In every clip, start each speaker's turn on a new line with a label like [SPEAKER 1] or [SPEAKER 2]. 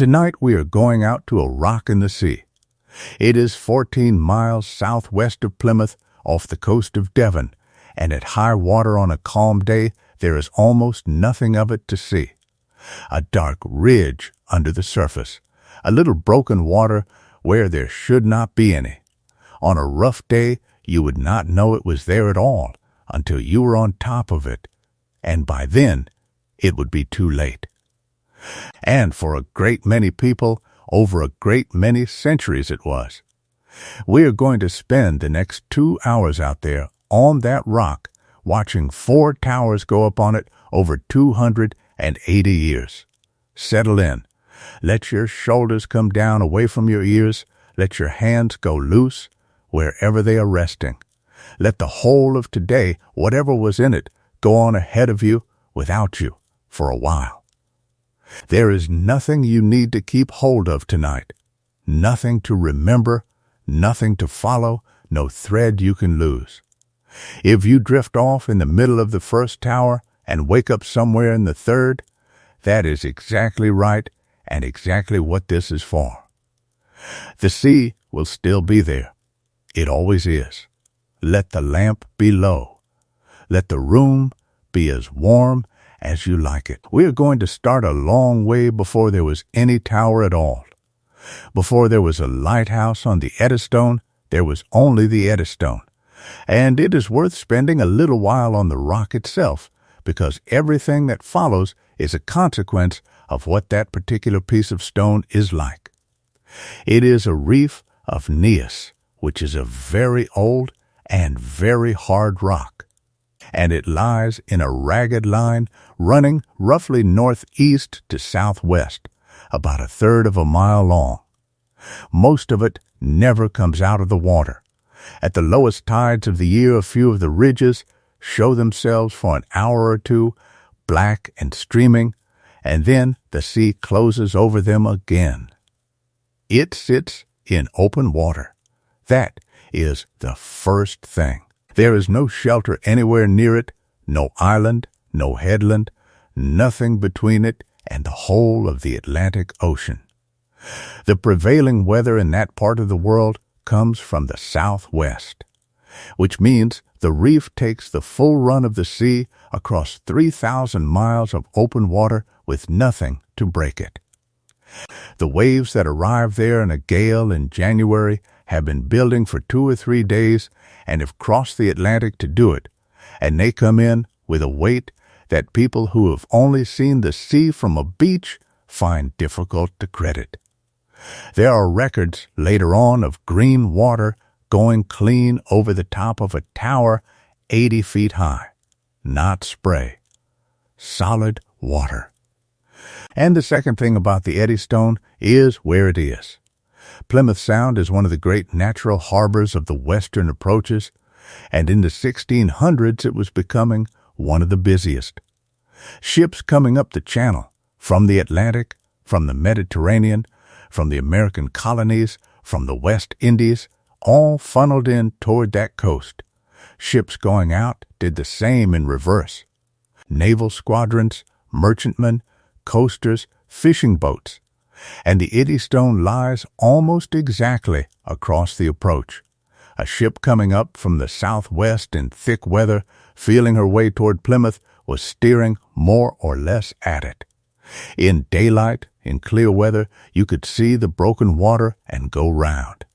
[SPEAKER 1] Tonight we are going out to a rock in the sea. It is 14 miles southwest of Plymouth, off the coast of Devon, and at high water on a calm day there is almost nothing of it to see. A dark ridge under the surface, a little broken water where there should not be any. On a rough day you would not know it was there at all until you were on top of it, and by then it would be too late. And for a great many people, over a great many centuries it was. We are going to spend the next 2 hours out there on that rock, watching 4 towers go up on it over 280 years. Settle in. Let your shoulders come down away from your ears. Let your hands go loose wherever they are resting. Let the whole of today, whatever was in it, go on ahead of you without you for a while. There is nothing you need to keep hold of tonight. Nothing to remember, nothing to follow, no thread you can lose. If you drift off in the middle of the first tower and wake up somewhere in the third, that is exactly right and exactly what this is for. The sea will still be there. It always is. Let the lamp be low. Let the room be as warm as you like it. We are going to start a long way before there was any tower at all. Before there was a lighthouse on the Eddystone, there was only the Eddystone. And it is worth spending a little while on the rock itself, because everything that follows is a consequence of what that particular piece of stone is like. It is a reef of gneiss, which is a very old and very hard rock, and it lies in a ragged line running roughly northeast to southwest, about 1/3 of a mile long. Most of it never comes out of the water. At the lowest tides of the year, a few of the ridges show themselves for an hour or two, black and streaming, and then the sea closes over them again. It sits in open water. That is the first thing. There is no shelter anywhere near it, no island, no headland, nothing between it and the whole of the Atlantic Ocean. The prevailing weather in that part of the world comes from the southwest, which means the reef takes the full run of the sea across 3,000 miles of open water with nothing to break it. The waves that arrive there in a gale in January have been building for 2 or 3 days and have crossed the Atlantic to do it, and they come in with a weight that people who have only seen the sea from a beach find difficult to credit. There are records later on of green water going clean over the top of a tower 80 feet high. Not spray. Solid water. And the second thing about the Eddystone is where it is. Plymouth Sound is one of the great natural harbors of the western approaches, and in the 1600s it was becoming one of the busiest. Ships coming up the channel, from the Atlantic, from the Mediterranean, from the American colonies, from the West Indies, all funneled in toward that coast. Ships going out did the same in reverse. Naval squadrons, merchantmen, coasters, fishing boats, and the Eddystone lies almost exactly across the approach. A ship coming up from the southwest in thick weather, feeling her way toward Plymouth, was steering more or less at it. In daylight, in clear weather, you could see the broken water and go round.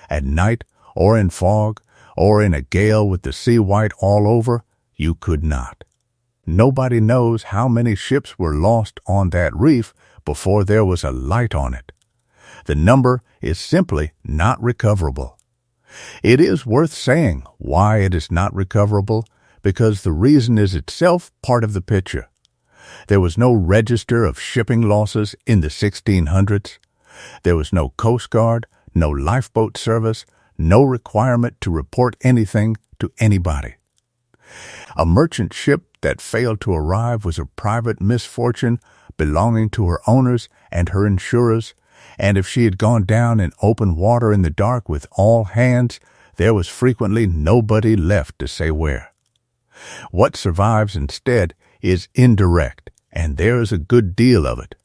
[SPEAKER 1] At night, or in fog, or in a gale with the sea white all over, you could not. Nobody knows how many ships were lost on that reef before there was a light on it. The number is simply not recoverable. It is worth saying why it is not recoverable, because the reason is itself part of the picture. There was no register of shipping losses in the 1600s. There was no Coast Guard, no lifeboat service, no requirement to report anything to anybody. A merchant ship that failed to arrive was a private misfortune belonging to her owners and her insurers, and if she had gone down in open water in the dark with all hands, there was frequently nobody left to say where. What survives instead is indirect, and there is a good deal of it.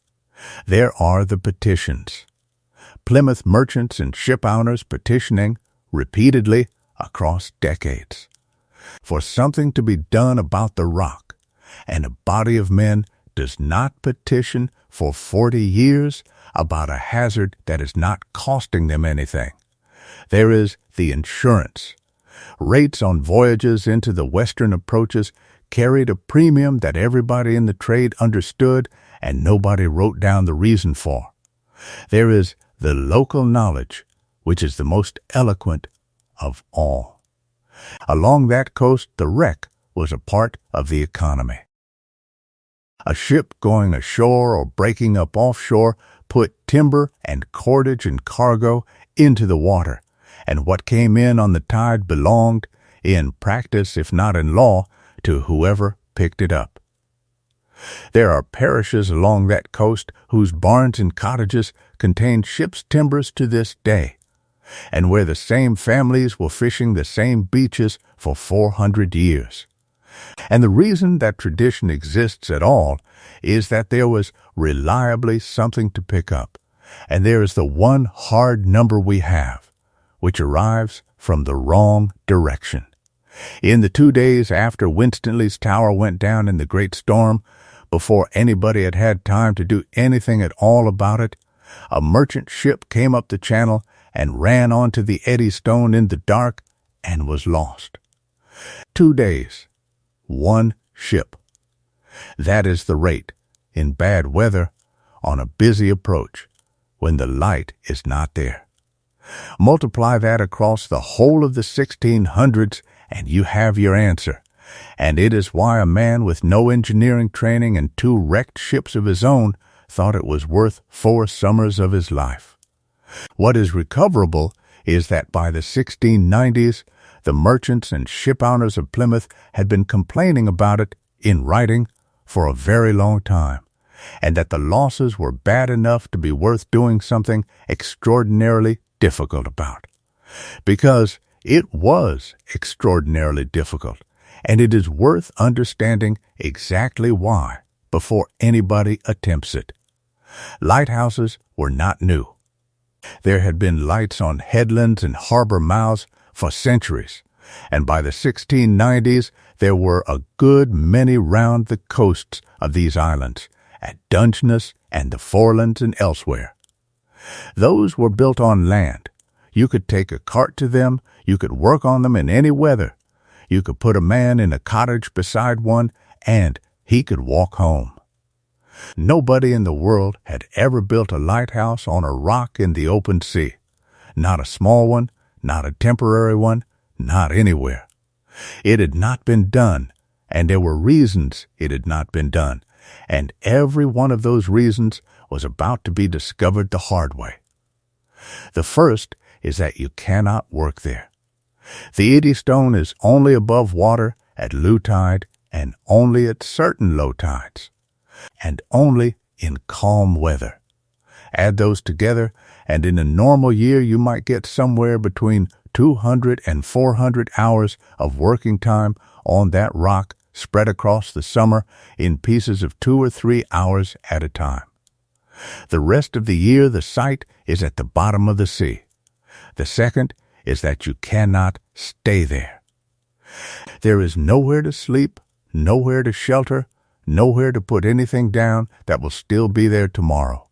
[SPEAKER 1] There are the petitions. Plymouth merchants and ship owners petitioning repeatedly across decades for something to be done about the rock, and a body of men does not petition for 40 years about a hazard that is not costing them anything. There is the insurance. Rates on voyages into the western approaches carried a premium that everybody in the trade understood and nobody wrote down the reason for. There is the local knowledge, which is the most eloquent of all. Along that coast, the wreck was a part of the economy. A ship going ashore or breaking up offshore put timber and cordage and cargo into the water, and what came in on the tide belonged, in practice if not in law, to whoever picked it up. There are parishes along that coast whose barns and cottages contain ship's timbers to this day, and where the same families were fishing the same beaches for 400 years. And the reason that tradition exists at all is that there was reliably something to pick up, and there is the one hard number we have, which arrives from the wrong direction. In the 2 days after Winstanley's tower went down in the great storm, before anybody had had time to do anything at all about it, a merchant ship came up the channel and ran onto the Eddystone in the dark and was lost. 2 days, one ship. That is the rate, in bad weather, on a busy approach, when the light is not there. Multiply that across the whole of the 1600s and you have your answer. And it is why a man with no engineering training and 2 wrecked ships of his own thought it was worth 4 summers of his life. What is recoverable is that by the 1690s, the merchants and ship owners of Plymouth had been complaining about it in writing for a very long time, and that the losses were bad enough to be worth doing something extraordinarily difficult about. Because it was extraordinarily difficult, and it is worth understanding exactly why before anybody attempts it. Lighthouses were not new. There had been lights on headlands and harbor mouths for centuries, and by the 1690s there were a good many round the coasts of these islands, at Dungeness and the Forelands and elsewhere. Those were built on land. You could take a cart to them, you could work on them in any weather. You could put a man in a cottage beside one, and he could walk home. Nobody in the world had ever built a lighthouse on a rock in the open sea. Not a small one, not a temporary one, not anywhere. It had not been done, and there were reasons it had not been done, and every one of those reasons was about to be discovered the hard way. The first is that you cannot work there. The Eddystone is only above water at low tide and only at certain low tides, and only in calm weather. Add those together, and in a normal year you might get somewhere between 200 and 400 hours of working time on that rock spread across the summer in pieces of 2 or 3 hours at a time. The rest of the year the site is at the bottom of the sea. The second is that you cannot stay there. There is nowhere to sleep, nowhere to shelter, nowhere to put anything down that will still be there tomorrow.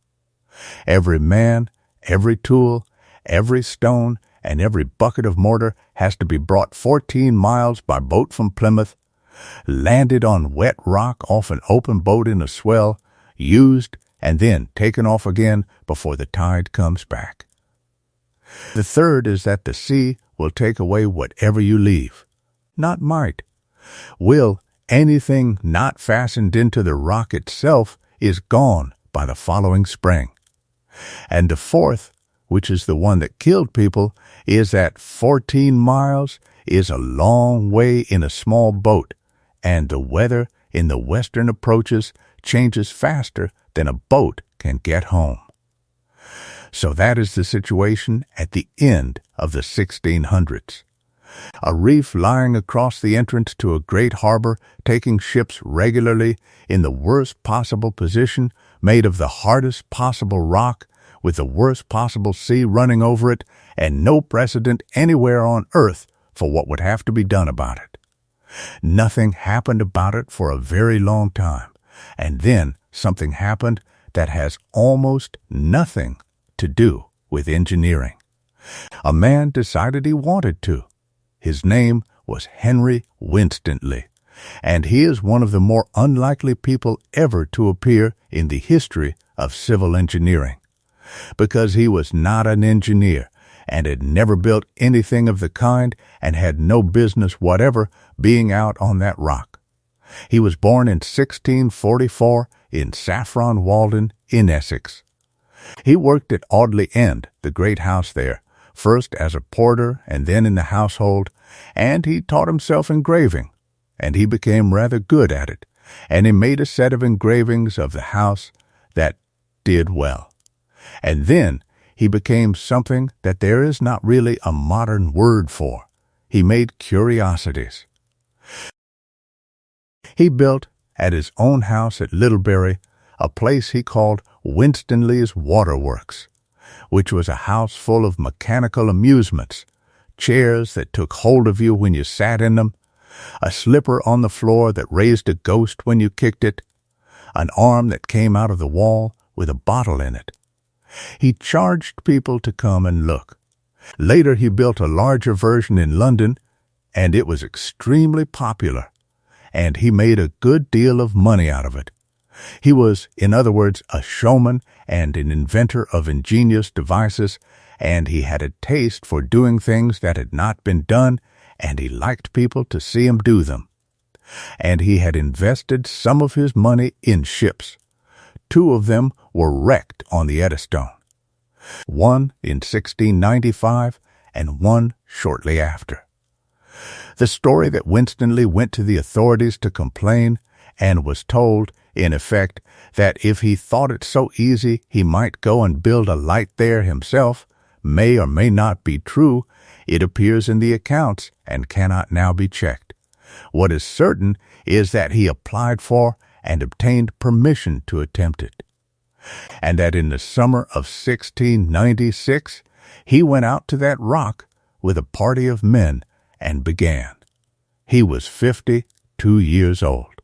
[SPEAKER 1] Every man, every tool, every stone, and every bucket of mortar has to be brought 14 miles by boat from Plymouth, landed on wet rock off an open boat in a swell, used, and then taken off again before the tide comes back. The third is that the sea will take away whatever you leave. Not might. Will, anything not fastened into the rock itself is gone by the following spring. And the fourth, which is the one that killed people, is that 14 miles is a long way in a small boat, and the weather in the western approaches changes faster than a boat can get home. So that is the situation at the end of the 1600s. A reef lying across the entrance to a great harbor, taking ships regularly in the worst possible position made of the hardest possible rock, with the worst possible sea running over it, and no precedent anywhere on Earth for what would have to be done about it. Nothing happened about it for a very long time, and then something happened that has almost nothing to do with engineering. A man decided he wanted to. His name was Henry Winstanley, and he is one of the more unlikely people ever to appear in the history of civil engineering, because he was not an engineer and had never built anything of the kind and had no business whatever being out on that rock. He was born in 1644 in Saffron Walden in Essex. He worked at Audley End, the great house there, first as a porter and then in the household, and he taught himself engraving, and he became rather good at it, and he made a set of engravings of the house that did well. And then he became something that there is not really a modern word for. He made curiosities. He built at his own house at Littlebury a place he called Winstanley's Waterworks, which was a house full of mechanical amusements, chairs that took hold of you when you sat in them, a slipper on the floor that raised a ghost when you kicked it, an arm that came out of the wall with a bottle in it. He charged people to come and look. Later he built a larger version in London, and it was extremely popular, and he made a good deal of money out of it. He was, in other words, a showman and an inventor of ingenious devices, and he had a taste for doing things that had not been done, and he liked people to see him do them. And he had invested some of his money in ships. 2 of them were wrecked on the Eddystone, one in 1695 and one shortly after. The story that Winstanley went to the authorities to complain and was told, in effect, that if he thought it so easy he might go and build a light there himself, may or may not be true. It appears in the accounts and cannot now be checked. What is certain is that he applied for and obtained permission to attempt it, and that in the summer of 1696 he went out to that rock with a party of men and began. He was 52 years old.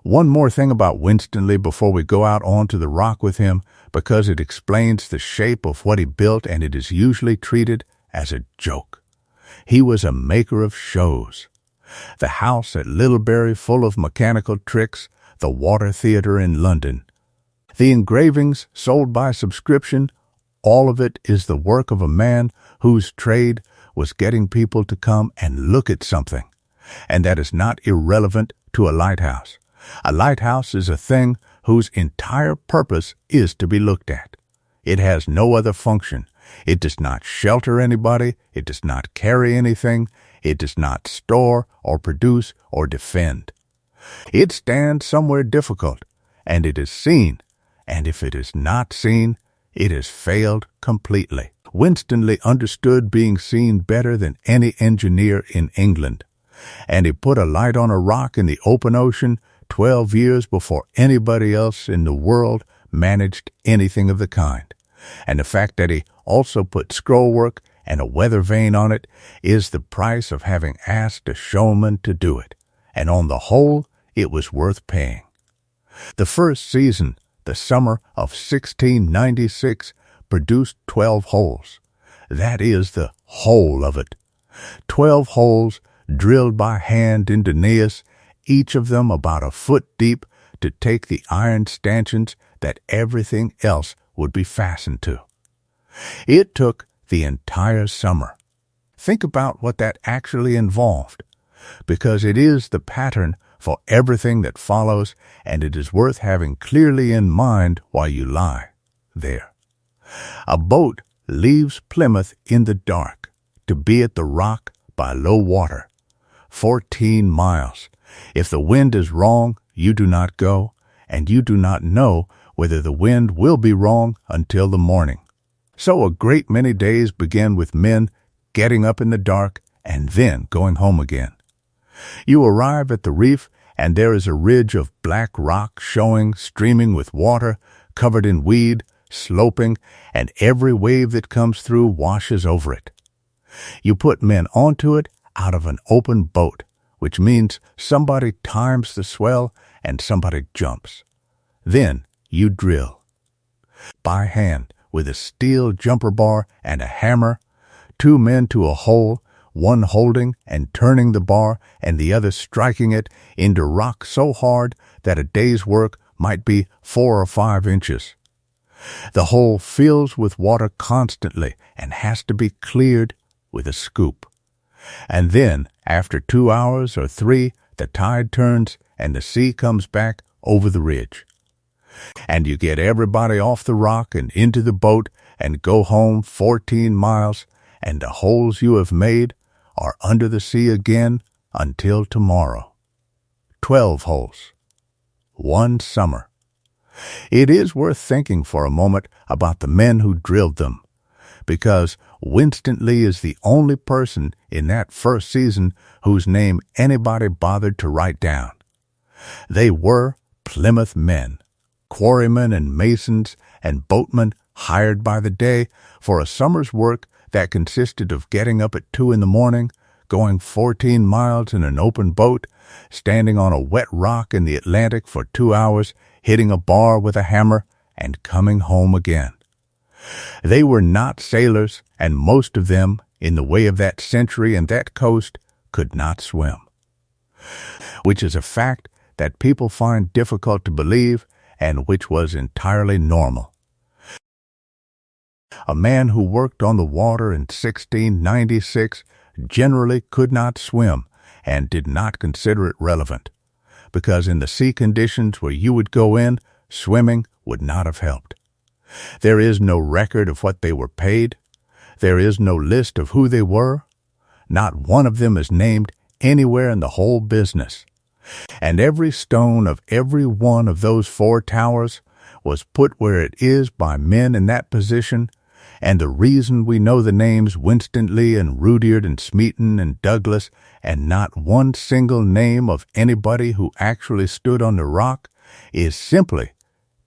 [SPEAKER 1] One more thing about Winstanley before we go out onto the rock with him, because it explains the shape of what he built and it is usually treated as a joke. He was a maker of shows. The house at Littlebury full of mechanical tricks, the Water Theatre in London. The engravings sold by subscription, all of it is the work of a man whose trade was getting people to come and look at something, and that is not irrelevant to a lighthouse. A lighthouse is a thing whose entire purpose is to be looked at. It has no other function. It does not shelter anybody. It does not carry anything. It does not store or produce or defend. It stands somewhere difficult, and it is seen, and if it is not seen, it has failed completely. Winstanley understood being seen better than any engineer in England, and he put a light on a rock in the open ocean 12 years before anybody else in the world managed anything of the kind. And the fact that he also put scrollwork and a weather vane on it is the price of having asked a showman to do it, and on the whole, it was worth paying. The first season, the summer of 1696, produced 12 holes. That is the whole of it. 12 holes drilled by hand into gneiss, each of them about a foot deep, to take the iron stanchions that everything else would be fastened to. It took the entire summer. Think about what that actually involved, because it is the pattern for everything that follows, and it is worth having clearly in mind while you lie there. A boat leaves Plymouth in the dark to be at the rock by low water. 14 miles. If the wind is wrong, you do not go, and you do not know whether the wind will be wrong until the morning. So a great many days begin with men getting up in the dark and then going home again. You arrive at the reef, and there is a ridge of black rock showing, streaming with water, covered in weed, sloping, and every wave that comes through washes over it. You put men onto it out of an open boat, which means somebody times the swell and somebody jumps. Then you drill. By hand, with a steel jumper bar and a hammer, 2 men to a hole, one holding and turning the bar and the other striking it into rock so hard that a day's work might be 4 or 5 inches. The hole fills with water constantly and has to be cleared with a scoop. And then, after 2 hours or 3, the tide turns and the sea comes back over the ridge. And you get everybody off the rock and into the boat and go home 14 miles, and the holes you have made are under the sea again until tomorrow. 12 holes. 1 summer. It is worth thinking for a moment about the men who drilled them, because Winston Lee is the only person in that first season whose name anybody bothered to write down. They were Plymouth men, quarrymen and masons and boatmen hired by the day for a summer's work that consisted of getting up at 2 in the morning, going 14 miles in an open boat, standing on a wet rock in the Atlantic for 2 hours, hitting a bar with a hammer, and coming home again. They were not sailors, and most of them, in the way of that century and that coast, could not swim. Which is a fact that people find difficult to believe, and which was entirely normal. A man who worked on the water in 1696 generally could not swim and did not consider it relevant, because in the sea conditions where you would go in, swimming would not have helped. There is no record of what they were paid. There is no list of who they were. Not one of them is named anywhere in the whole business. And every stone of every one of those 4 towers was put where it is by men in that position, and the reason we know the names Winston Lee and Rudyard and Smeaton and Douglas and not one single name of anybody who actually stood on the rock is simply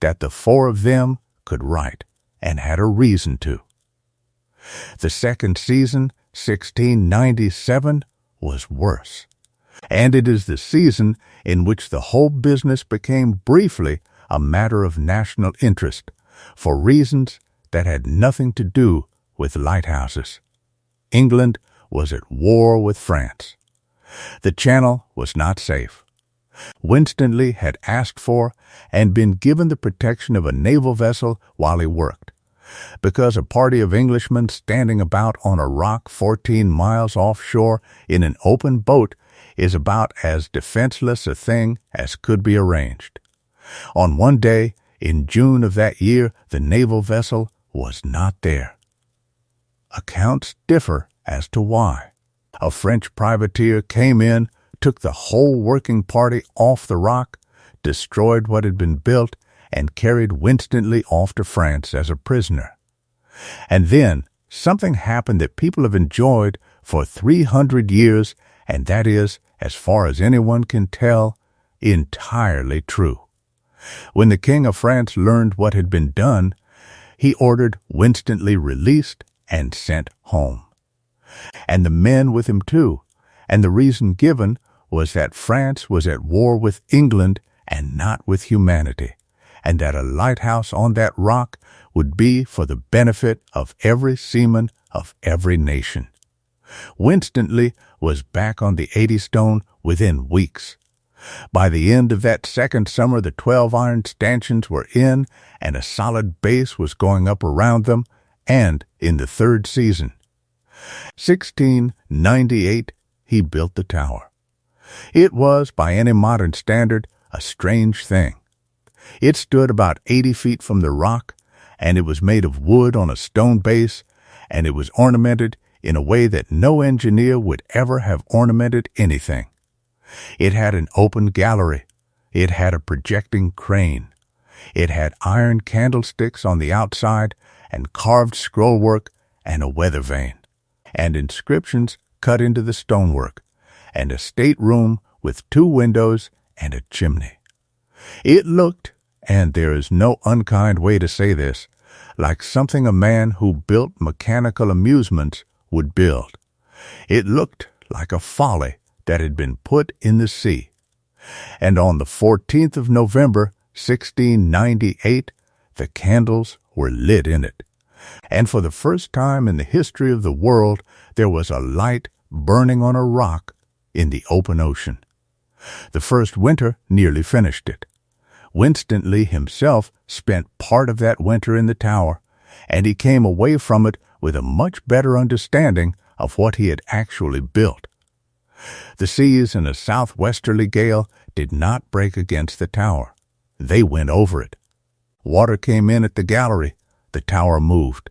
[SPEAKER 1] that the 4 of them could write and had a reason to. The second season, 1697, was worse. And it is the season in which the whole business became briefly a matter of national interest, for reasons that had nothing to do with lighthouses. England was at war with France. The Channel was not safe. Winston Lee had asked for and been given the protection of a naval vessel while he worked, because a party of Englishmen standing about on a rock 14 miles offshore in an open boat is about as defenseless a thing as could be arranged. On one day, in June of that year, the naval vessel was not there. Accounts differ as to why. A French privateer came in, took the whole working party off the rock, destroyed what had been built, and carried Winston Lee off to France as a prisoner. And then something happened that people have enjoyed for 300 years, and that is, as far as anyone can tell, entirely true. When the King of France learned what had been done, he ordered Winston Lee released and sent home. And the men with him too, and the reason given was that France was at war with England and not with humanity, and that a lighthouse on that rock would be for the benefit of every seaman of every nation. Winston Lee was back on the Eddystone within weeks. By the end of that second summer, the 12 iron stanchions were in, and a solid base was going up around them, and in the third season. 1698, he built the tower. It was, by any modern standard, a strange thing. It stood about 80 feet from the rock, and it was made of wood on a stone base, and it was ornamented in a way that no engineer would ever have ornamented anything. It had an open gallery. It had a projecting crane. It had iron candlesticks on the outside and carved scrollwork and a weather vane, and inscriptions cut into the stonework, and a stateroom with 2 windows and a chimney. It looked, and there is no unkind way to say this, like something a man who built mechanical amusements would build. It looked like a folly that had been put in the sea. And on the 14th of November, 1698, the candles were lit in it. And for the first time in the history of the world, there was a light burning on a rock in the open ocean. The first winter nearly finished it. Winstanley himself spent part of that winter in the tower, and he came away from it with a much better understanding of what he had actually built. The seas in a southwesterly gale did not break against the tower. They went over it. Water came in at the gallery. The tower moved.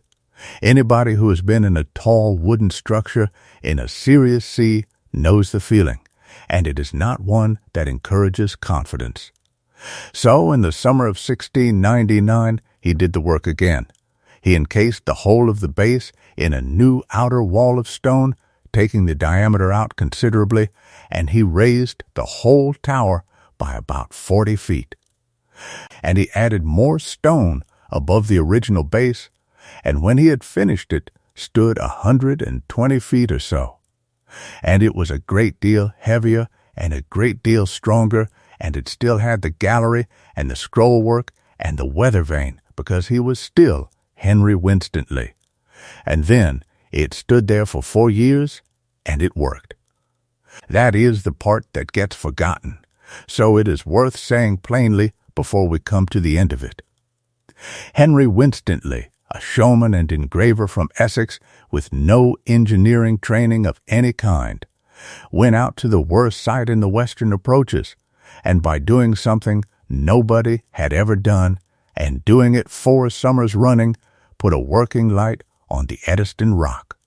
[SPEAKER 1] Anybody who has been in a tall wooden structure in a serious sea knows the feeling, and it is not one that encourages confidence. So, in the summer of 1699, he did the work again. He encased the whole of the base in a new outer wall of stone, taking the diameter out considerably, and he raised the whole tower by about 40 feet. And he added more stone above the original base, and when he had finished it, stood 120 feet or so. And it was a great deal heavier and a great deal stronger, and it still had the gallery and the scroll work and the weather vane, because he was still Henry Winstanley. And then it stood there for 4 years, and it worked. That is the part that gets forgotten, so it is worth saying plainly before we come to the end of it. Henry Winstanley, a showman and engraver from Essex with no engineering training of any kind, went out to the worst site in the western approaches, and by doing something nobody had ever done, and doing it 4 summers running, put a working light on the Eddystone rock.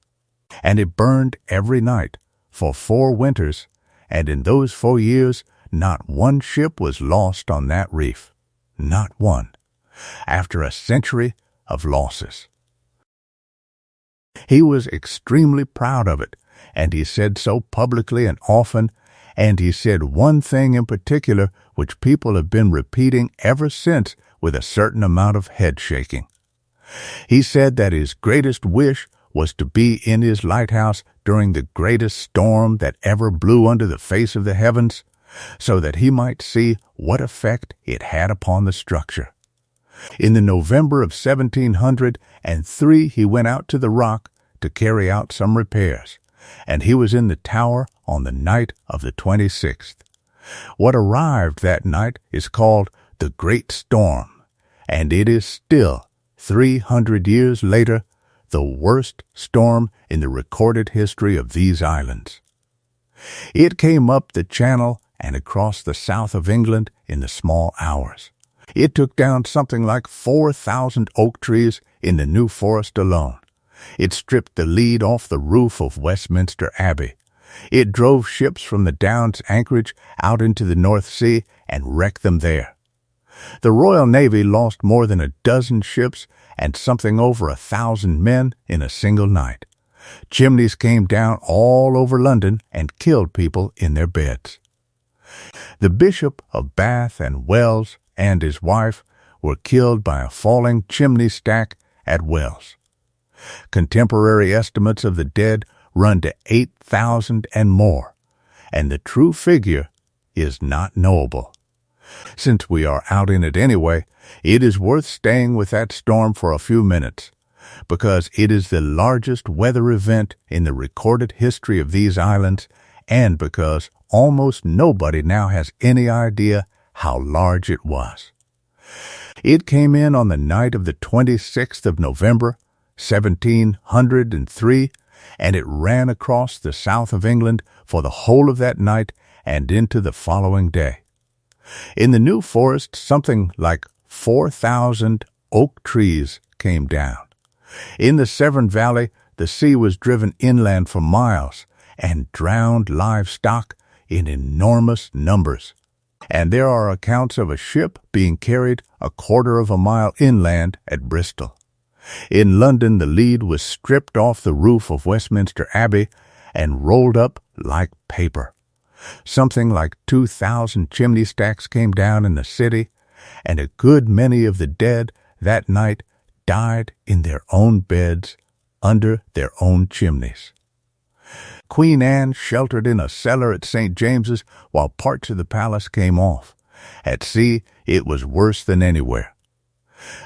[SPEAKER 1] And it burned every night for 4 winters, and in those 4 years not one ship was lost on that reef. Not one. After a century of losses. He was extremely proud of it, and he said so publicly and often, and he said one thing in particular which people have been repeating ever since with a certain amount of head shaking. He said that his greatest wish was to be in his lighthouse during the greatest storm that ever blew under the face of the heavens, so that he might see what effect it had upon the structure. In the November of 1703 he went out to the rock to carry out some repairs, and he was in the tower on the night of the 26th. What arrived that night is called the Great Storm, and it is still, 300 years later, the worst storm in the recorded history of these islands. It came up the channel and across the south of England in the small hours. It took down something like 4,000 oak trees in the New Forest alone. It stripped the lead off the roof of Westminster Abbey. It drove ships from the Downs anchorage out into the North Sea and wrecked them there. The Royal Navy lost more than a dozen ships and something over 1,000 men in a single night. Chimneys came down all over London and killed people in their beds. The Bishop of Bath and Wells and his wife were killed by a falling chimney stack at Wells. Contemporary estimates of the dead run to 8,000 and more, and the true figure is not knowable. Since we are out in it anyway, it is worth staying with that storm for a few minutes, because it is the largest weather event in the recorded history of these islands, and because almost nobody now has any idea how large it was. It came in on the night of the 26th of November, 1703, and it ran across the south of England for the whole of that night and into the following day. In the New Forest, something like 4,000 oak trees came down. In the Severn Valley, the sea was driven inland for miles and drowned livestock in enormous numbers. And there are accounts of a ship being carried 1/4 of a mile inland at Bristol. In London, the lead was stripped off the roof of Westminster Abbey and rolled up like paper. Something like 2,000 chimney stacks came down in the city, and a good many of the dead that night died in their own beds under their own chimneys. Queen Anne sheltered in a cellar at St. James's while parts of the palace came off. At sea, it was worse than anywhere.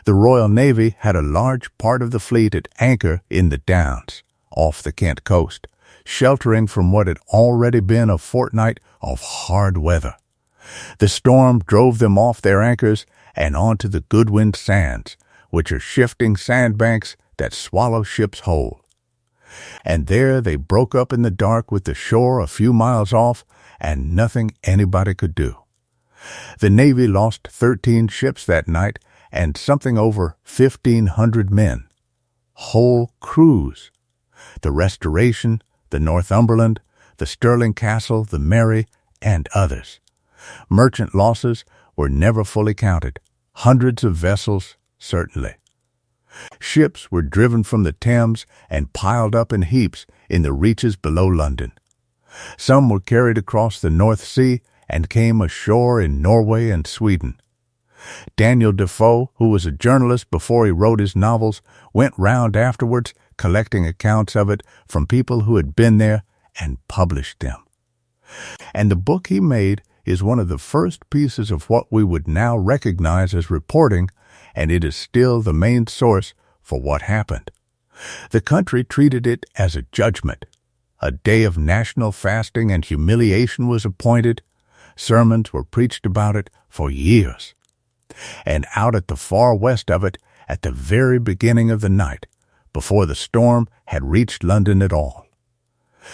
[SPEAKER 1] The Royal Navy had a large part of the fleet at anchor in the Downs, off the Kent coast, sheltering from what had already been a fortnight of hard weather. The storm drove them off their anchors and onto the Goodwin Sands, which are shifting sandbanks that swallow ships whole. And there they broke up in the dark with the shore a few miles off, and nothing anybody could do. The Navy lost 13 ships that night and something over 1,500 men. Whole crews. The Restoration, the Northumberland, the Stirling Castle, the Mary, and others. Merchant losses were never fully counted. Hundreds of vessels, certainly. Ships were driven from the Thames and piled up in heaps in the reaches below London. Some were carried across the North Sea and came ashore in Norway and Sweden. Daniel Defoe, who was a journalist before he wrote his novels, went round afterwards collecting accounts of it from people who had been there and published them. And the book he made is one of the first pieces of what we would now recognize as reporting, and it is still the main source for what happened. The country treated it as a judgment. A day of national fasting and humiliation was appointed. Sermons were preached about it for years. And out at the far west of it, at the very beginning of the night, before the storm had reached London at all,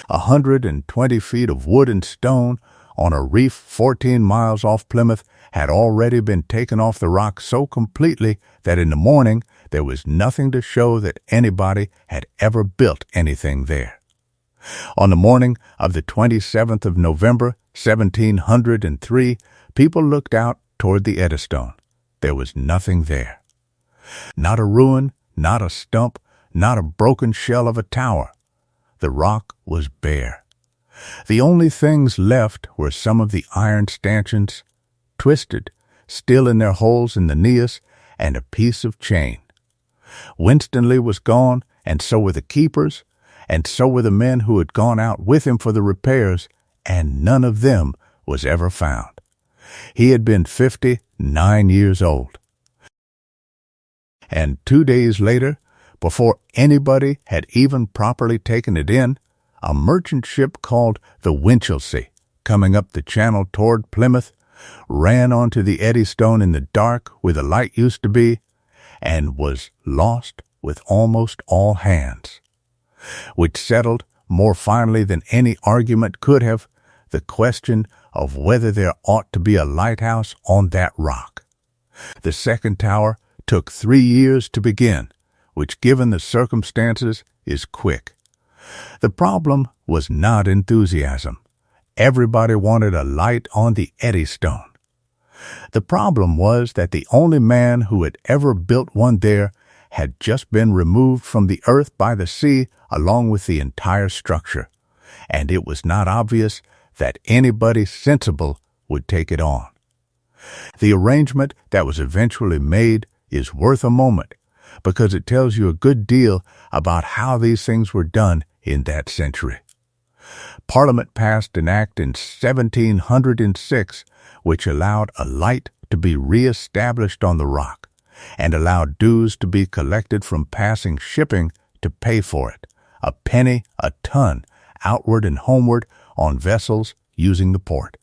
[SPEAKER 1] 120 feet of wood and stone on a reef 14 miles off Plymouth had already been taken off the rock so completely that in the morning there was nothing to show that anybody had ever built anything there. On the morning of the 27th of November, 1703, people looked out toward the Eddystone. There was nothing there. Not a ruin, not a stump, not a broken shell of a tower. The rock was bare. The only things left were some of the iron stanchions, twisted, still in their holes in the Neas, and a piece of chain. Winstanley was gone, and so were the keepers, and so were the men who had gone out with him for the repairs, and none of them was ever found. He had been 59 years old. And 2 days later, before anybody had even properly taken it in, a merchant ship called the Winchelsea, coming up the channel toward Plymouth, ran onto the Eddystone in the dark where the light used to be, and was lost with almost all hands, which settled, more finally than any argument could have, the question of whether there ought to be a lighthouse on that rock. The second tower took 3 years to begin, which, given the circumstances, is quick. The problem was not enthusiasm. Everybody wanted a light on the Eddystone. The problem was that the only man who had ever built one there had just been removed from the earth by the sea along with the entire structure, and it was not obvious that anybody sensible would take it on. The arrangement that was eventually made is worth a moment because it tells you a good deal about how these things were done in that century. Parliament passed an act in 1706 which allowed a light to be re-established on the rock and allowed dues to be collected from passing shipping to pay for it, a penny a ton, outward and homeward on vessels using the port.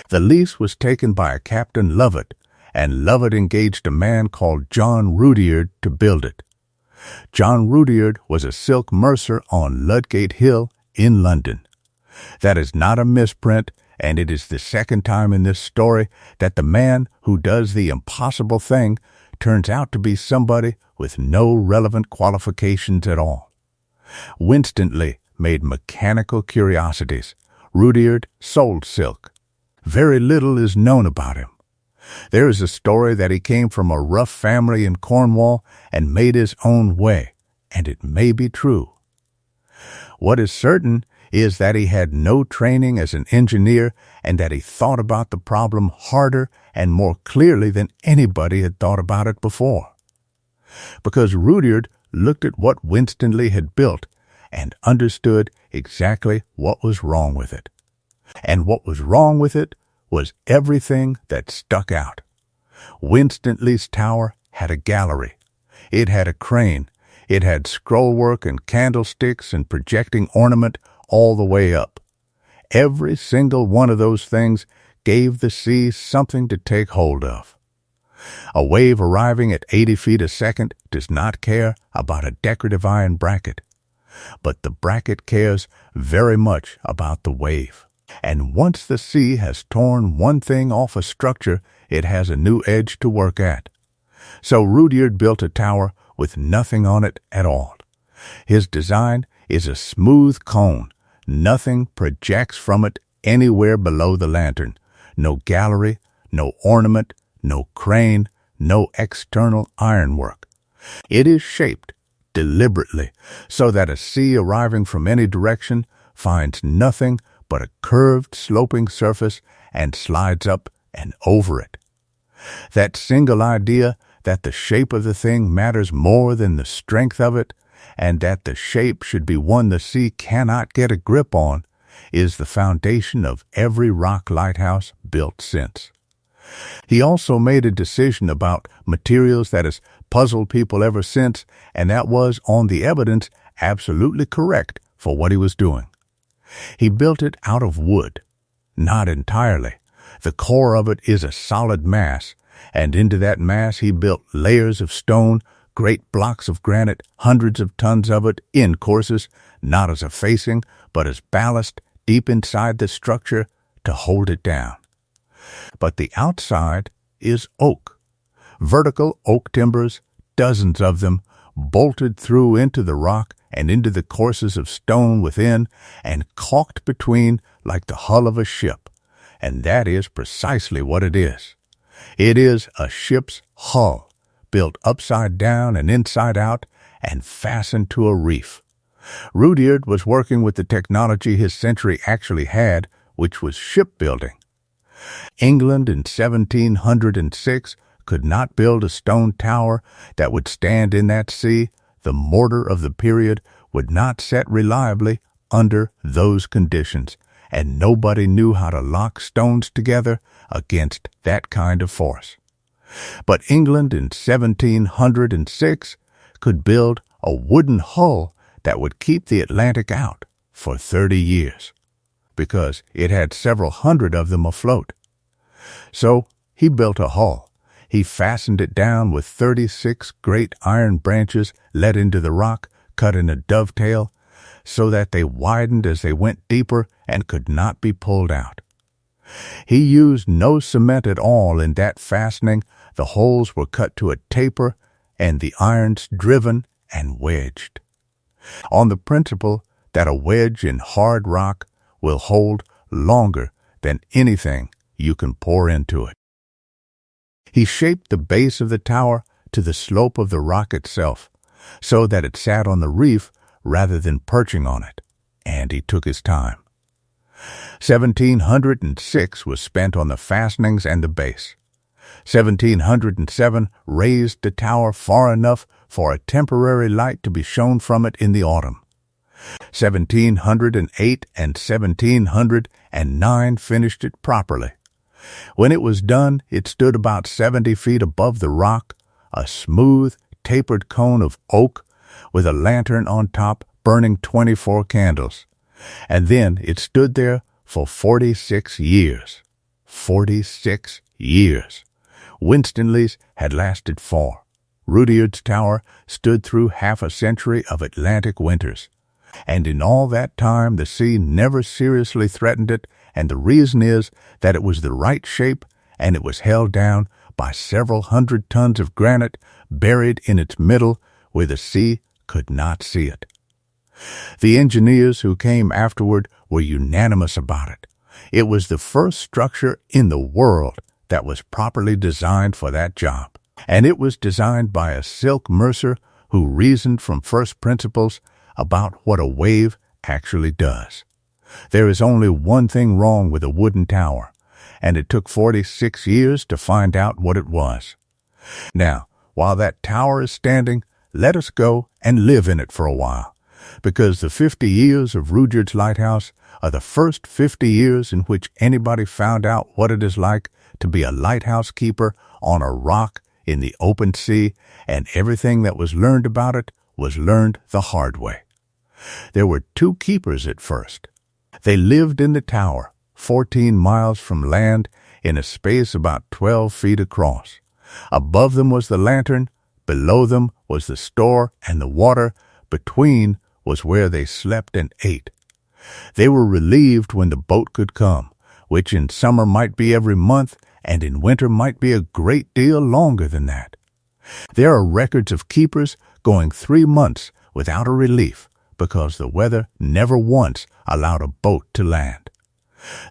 [SPEAKER 1] The lease was taken by a Captain Lovett, and Lovett engaged a man called John Rudyard to build it. John Rudyard was a silk mercer on Ludgate Hill in London. That is not a misprint, and it is the second time in this story that the man who does the impossible thing turns out to be somebody with no relevant qualifications at all. Winstanley made mechanical curiosities. Rudyard sold silk. Very little is known about him. There is a story that he came from a rough family in Cornwall and made his own way, and it may be true. What is certain is that he had no training as an engineer and that he thought about the problem harder and more clearly than anybody had thought about it before. Because Rudyard looked at what Winstanley had built and understood exactly what was wrong with it. And what was wrong with it was everything that stuck out. Winstanley's tower had a gallery. It had a crane. It had scrollwork and candlesticks and projecting ornament all the way up. Every single one of those things gave the sea something to take hold of. A wave arriving at 80 feet a second does not care about a decorative iron bracket, but the bracket cares very much about the wave. And once the sea has torn one thing off a structure, it has a new edge to work at. So Rudyard built a tower with nothing on it at all. His design is a smooth cone. Nothing projects from it anywhere below the lantern. No gallery, no ornament, no crane, no external ironwork. It is shaped deliberately so that a sea arriving from any direction finds nothing but a curved, sloping surface and slides up and over it. That single idea that the shape of the thing matters more than the strength of it, and that the shape should be one the sea cannot get a grip on, is the foundation of every rock lighthouse built since. He also made a decision about materials that has puzzled people ever since, and that was, on the evidence, absolutely correct for what he was doing. He built it out of wood. Not entirely. The core of it is a solid mass, and into that mass he built layers of stone, great blocks of granite, hundreds of tons of it, in courses, not as a facing, but as ballast deep inside the structure to hold it down. But the outside is oak. Vertical oak timbers, dozens of them, bolted through into the rock and into the courses of stone within, and caulked between like the hull of a ship. And that is precisely what it is. It is a ship's hull, built upside down and inside out, and fastened to a reef. Rudyard was working with the technology his century actually had, which was shipbuilding. England in 1706 could not build a stone tower that would stand in that sea. The mortar of the period would not set reliably under those conditions, and nobody knew how to lock stones together against that kind of force. But England in 1706 could build a wooden hull that would keep the Atlantic out for 30 years, because it had several hundred of them afloat. So he built a hull. He fastened it down with 36 great iron branches let into the rock, cut in a dovetail, so that they widened as they went deeper and could not be pulled out. He used no cement at all in that fastening. The holes were cut to a taper, and the irons driven and wedged, on the principle that a wedge in hard rock will hold longer than anything you can pour into it. He shaped the base of the tower to the slope of the rock itself, so that it sat on the reef rather than perching on it, and he took his time. 1706 was spent on the fastenings and the base. 1707 raised the tower far enough for a temporary light to be shown from it in the autumn. 1708 and 1709 finished it properly. When it was done, it stood about 70 feet above the rock, a smooth, tapered cone of oak with a lantern on top burning 24 candles. And then it stood there for 46 years. 46 years. Winstanley's had lasted 4. Rudyard's tower stood through half a century of Atlantic winters. And in all that time the sea never seriously threatened it, and the reason is that it was the right shape, and it was held down by several hundred tons of granite buried in its middle where the sea could not see it. The engineers who came afterward were unanimous about it. It was the first structure in the world that was properly designed for that job, and it was designed by a silk mercer who reasoned from first principles about what a wave actually does. There is only one thing wrong with a wooden tower, and it took 46 years to find out what it was. Now, while that tower is standing, let us go and live in it for a while, because the 50 years of Rudyard's Lighthouse are the first 50 years in which anybody found out what it is like to be a lighthouse keeper on a rock in the open sea, and everything that was learned about it was learned the hard way. There were 2 keepers at first. They lived in the tower, 14 miles from land, in a space about 12 feet across. Above them was the lantern, below them was the store and the water, between was where they slept and ate. They were relieved when the boat could come, which in summer might be every month, and in winter might be a great deal longer than that. There are records of keepers going 3 months without a relief, because the weather never once allowed a boat to land.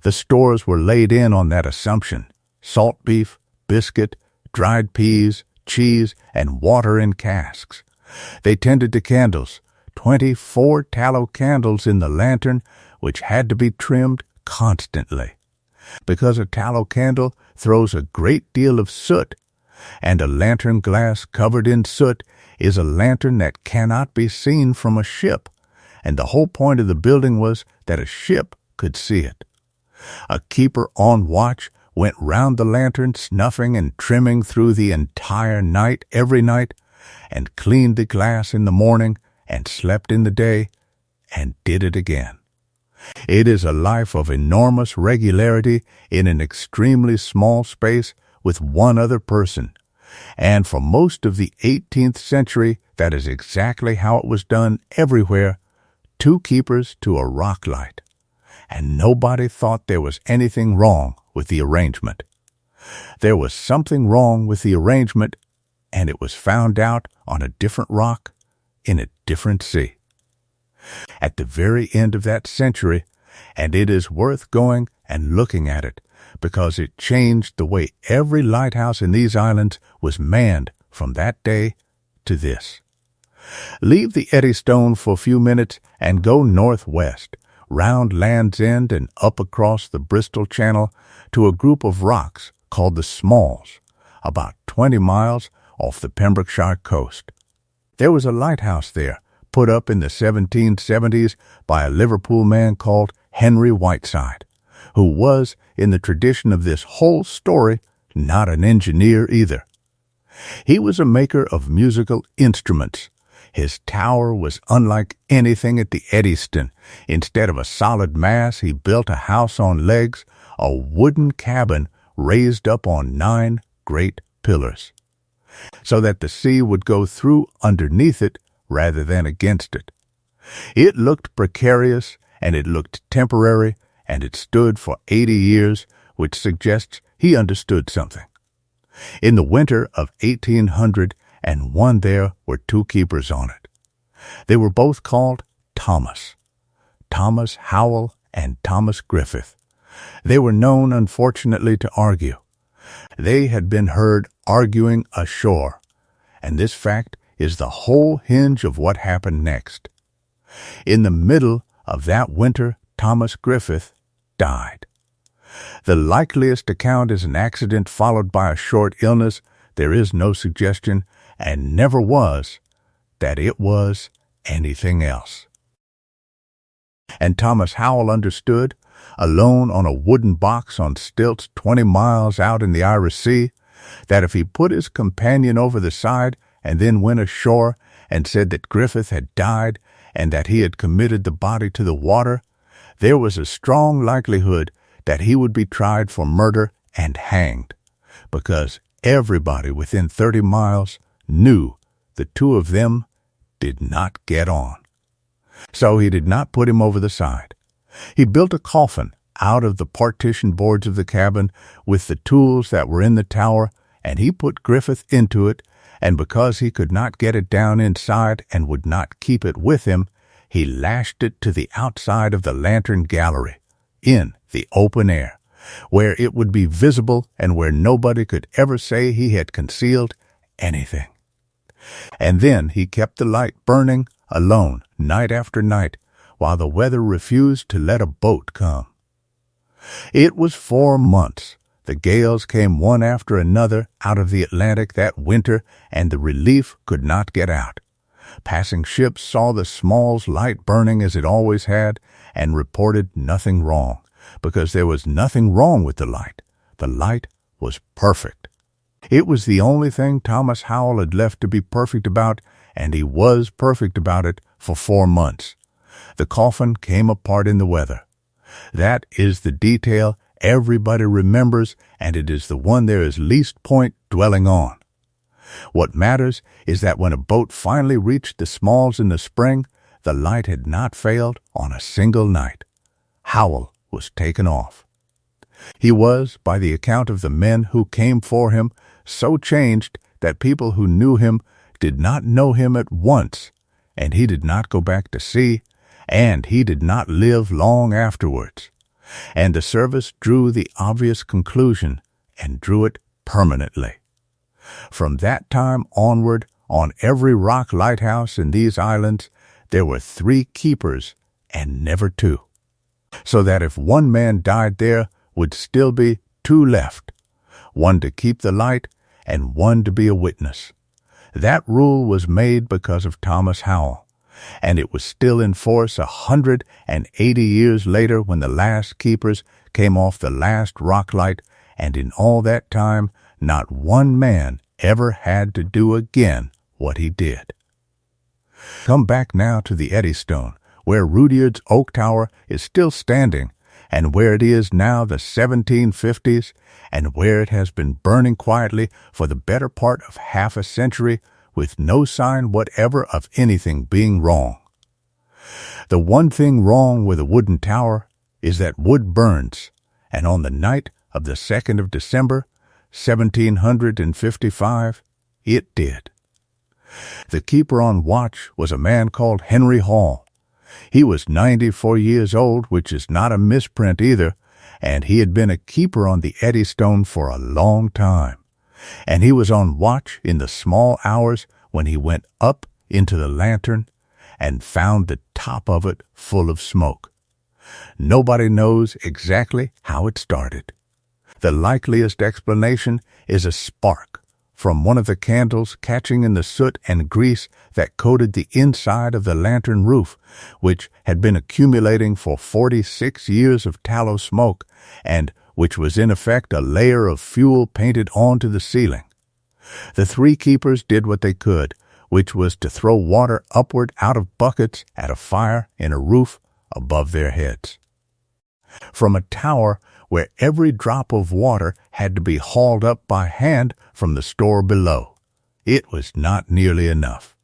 [SPEAKER 1] The stores were laid in on that assumption: salt beef, biscuit, dried peas, cheese, and water in casks. They tended to candles, 24 tallow candles in the lantern, which had to be trimmed constantly, because a tallow candle throws a great deal of soot, and a lantern glass covered in soot is a lantern that cannot be seen from a ship, and the whole point of the building was that a ship could see it. A keeper on watch went round the lantern, snuffing and trimming through the entire night every night, and cleaned the glass in the morning, and slept in the day, and did it again. It is a life of enormous regularity in an extremely small space with one other person, and for most of the 18th century that is exactly how it was done everywhere: 2 keepers to a rock light. And nobody thought there was anything wrong with the arrangement. There was something wrong with the arrangement, and it was found out on a different rock in a different sea. At the very end of that century, and it is worth going and looking at it, because it changed the way every lighthouse in these islands was manned from that day to this. Leave the Eddystone for a few minutes and go northwest, round Land's End and up across the Bristol Channel to a group of rocks called the Smalls, about 20 miles off the Pembrokeshire coast. There was a lighthouse there, put up in the 1770s by a Liverpool man called Henry Whiteside, who was, in the tradition of this whole story, not an engineer either. He was a maker of musical instruments. His tower was unlike anything at the Eddystone. Instead of a solid mass, he built a house on legs, a wooden cabin raised up on 9 great pillars, so that the sea would go through underneath it rather than against it. It looked precarious, and it looked temporary, and it stood for 80 years, which suggests he understood something. In the winter of 1801 there were 2 keepers on it. They were both called Thomas Howell and Thomas Griffith. They were known, unfortunately, to argue. They had been heard arguing ashore, and this fact is the whole hinge of what happened next. In the middle of that winter, Thomas Griffith died. The likeliest account is an accident followed by a short illness. There is no suggestion, and never was, that it was anything else. And Thomas Howell understood, alone on a wooden box on stilts 20 miles out in the Irish Sea, that if he put his companion over the side and then went ashore and said that Griffith had died and that he had committed the body to the water, there was a strong likelihood that he would be tried for murder and hanged, because everybody within 30 miles knew the 2 of them did not get on. So he did not put him over the side. He built a coffin out of the partition boards of the cabin with the tools that were in the tower, and he put Griffith into it, and because he could not get it down inside and would not keep it with him, he lashed it to the outside of the lantern gallery, in the open air, where it would be visible and where nobody could ever say he had concealed anything. And then he kept the light burning alone night after night, while the weather refused to let a boat come. It was 4 months. The gales came one after another out of the Atlantic that winter, and the Relief could not get out. Passing ships saw the Smalls light burning as it always had, and reported nothing wrong, because there was nothing wrong with the light. The light was perfect. It was the only thing Thomas Howell had left to be perfect about, and he was perfect about it for 4 months. The coffin came apart in the weather. That is the detail everybody remembers, and it is the one there is least point dwelling on. What matters is that when a boat finally reached the Smalls in the spring, the light had not failed on a single night. Howell was taken off. He was, by the account of the men who came for him, so changed that people who knew him did not know him at once, and he did not go back to sea, and he did not live long afterwards. And the service drew the obvious conclusion, and drew it permanently. From that time onward, on every rock lighthouse in these islands, there were 3 keepers and never 2. So that if one man died there, would still be 2 left, one to keep the light and one to be a witness. That rule was made because of Thomas Howell, and it was still in force 180 years later when the last keepers came off the last rock light, and in all that time not one man ever had to do again what he did. Come back now to the Eddystone, where Rudyard's oak tower is still standing, and where it is now the 1750s, and where it has been burning quietly for the better part of half a century, with no sign whatever of anything being wrong. The one thing wrong with a wooden tower is that wood burns, and on the night of the 2nd of December, 1755, it did. The keeper on watch was a man called Henry Hall. He was 94 years old, which is not a misprint either, and he had been a keeper on the Eddystone for a long time. And he was on watch in the small hours when he went up into the lantern and found the top of it full of smoke. Nobody knows exactly how it started. The likeliest explanation is a spark from one of the candles catching in the soot and grease that coated the inside of the lantern roof, which had been accumulating for 46 years of tallow smoke, and which was in effect a layer of fuel painted onto the ceiling. The 3 keepers did what they could, which was to throw water upward out of buckets at a fire in a roof above their heads. From a tower where every drop of water had to be hauled up by hand from the store below, it was not nearly enough.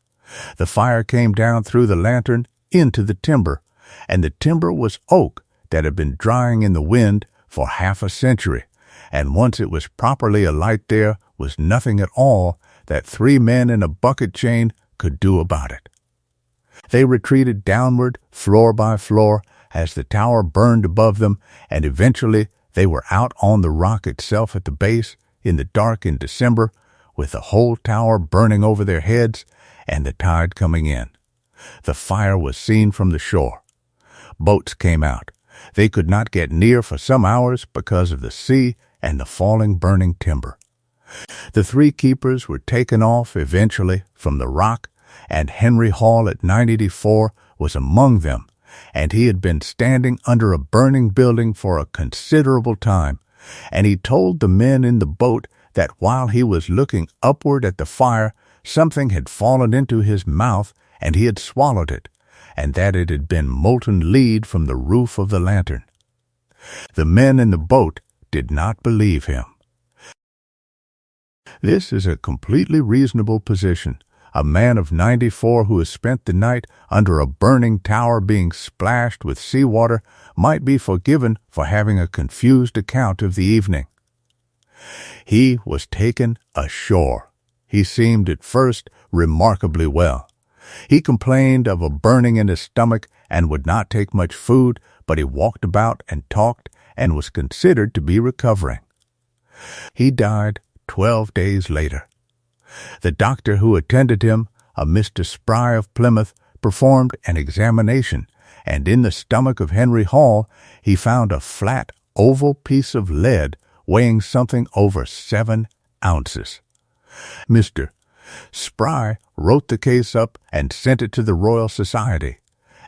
[SPEAKER 1] The fire came down through the lantern into the timber, and the timber was oak that had been drying in the wind for half a century, and once it was properly alight there was nothing at all that 3 men in a bucket chain could do about it. They retreated downward, floor by floor, as the tower burned above them, and eventually they were out on the rock itself at the base, in the dark in December, with the whole tower burning over their heads and the tide coming in. The fire was seen from the shore. Boats came out. They could not get near for some hours because of the sea and the falling burning timber. The 3 keepers were taken off eventually from the rock, and Henry Hall at 94 was among them, and he had been standing under a burning building for a considerable time, and he told the men in the boat that while he was looking upward at the fire, something had fallen into his mouth, and he had swallowed it, and that it had been molten lead from the roof of the lantern. The men in the boat did not believe him. This is a completely reasonable position. A man of 94 who has spent the night under a burning tower being splashed with seawater might be forgiven for having a confused account of the evening. He was taken ashore. He seemed at first remarkably well. He complained of a burning in his stomach and would not take much food, but he walked about and talked and was considered to be recovering. He died 12 days later. The doctor who attended him, a Mr. Spry of Plymouth, performed an examination, and in the stomach of Henry Hall he found a flat, oval piece of lead weighing something over 7 ounces. Mr. Spry wrote the case up and sent it to the Royal Society,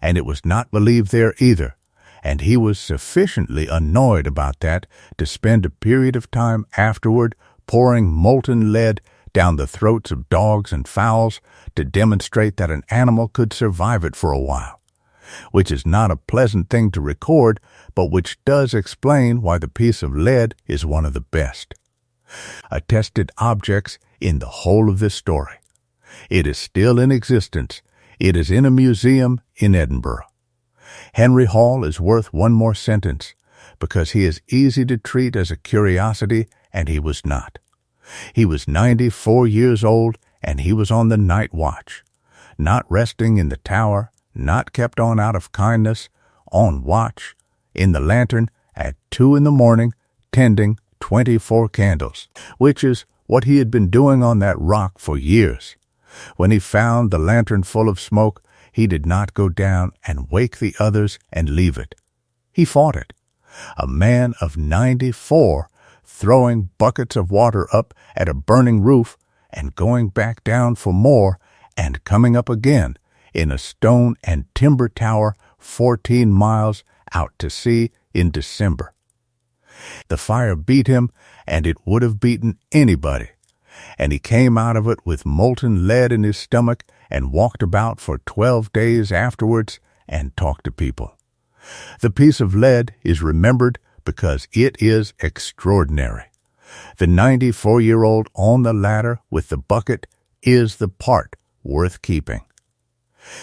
[SPEAKER 1] and it was not believed there either, and he was sufficiently annoyed about that to spend a period of time afterward pouring molten lead down the throats of dogs and fowls to demonstrate that an animal could survive it for a while, which is not a pleasant thing to record, but which does explain why the piece of lead is one of the best attested objects in the whole of this story. It is still in existence. It is in a museum in Edinburgh. Henry Hall is worth one more sentence, because he is easy to treat as a curiosity, and he was not. He was 94 years old, and he was on the night watch, not resting in the tower, not kept on out of kindness, on watch, in the lantern, at 2 a.m, tending 24 candles, which is what he had been doing on that rock for years. When he found the lantern full of smoke, he did not go down and wake the others and leave it. He fought it. A man of 94 throwing buckets of water up at a burning roof and going back down for more and coming up again in a stone and timber tower 14 miles out to sea in December. The fire beat him, and it would have beaten anybody, and he came out of it with molten lead in his stomach and walked about for 12 days afterwards and talked to people. The piece of lead is remembered because it is extraordinary. The 94-year-old on the ladder with the bucket is the part worth keeping.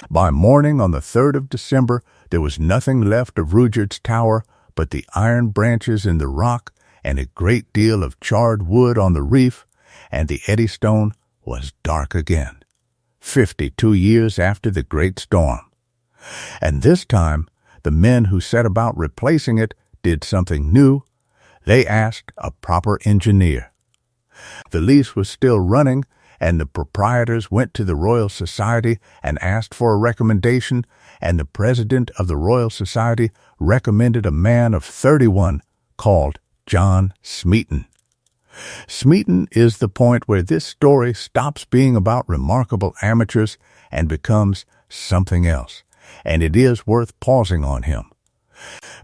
[SPEAKER 1] By morning on the 3rd of December, there was nothing left of Rudyard's tower but the iron branches in the rock and a great deal of charred wood on the reef, and the Eddystone was dark again, 52 years after the great storm. And this time, the men who set about replacing it did something new. They asked a proper engineer. The lease was still running, and the proprietors went to the Royal Society and asked for a recommendation, and the president of the Royal Society recommended a man of 31 called John Smeaton. Smeaton is the point where this story stops being about remarkable amateurs and becomes something else, and it is worth pausing on him,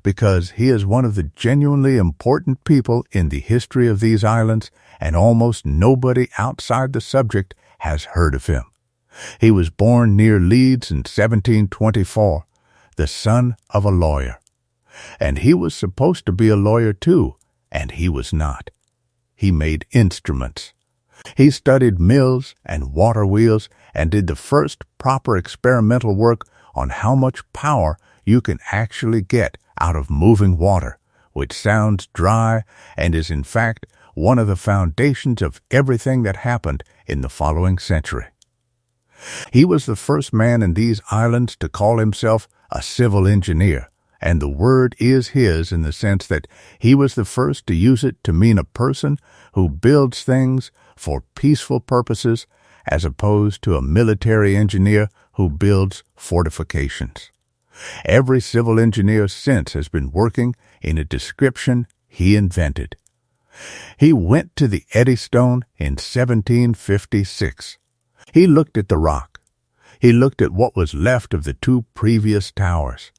[SPEAKER 1] because he is one of the genuinely important people in the history of these islands, and almost nobody outside the subject has heard of him. He was born near Leeds in 1724, the son of a lawyer. And he was supposed to be a lawyer too, and he was not. He made instruments. He studied mills and water wheels and did the first proper experimental work on how much power you can actually get out of moving water, which sounds dry and is in fact one of the foundations of everything that happened in the following century. He was the first man in these islands to call himself a civil engineer, and the word is his in the sense that he was the first to use it to mean a person who builds things for peaceful purposes as opposed to a military engineer who builds fortifications. Every civil engineer since has been working in a description he invented. He went to the Eddystone in 1756. He looked at the rock. He looked at what was left of the 2 previous towers.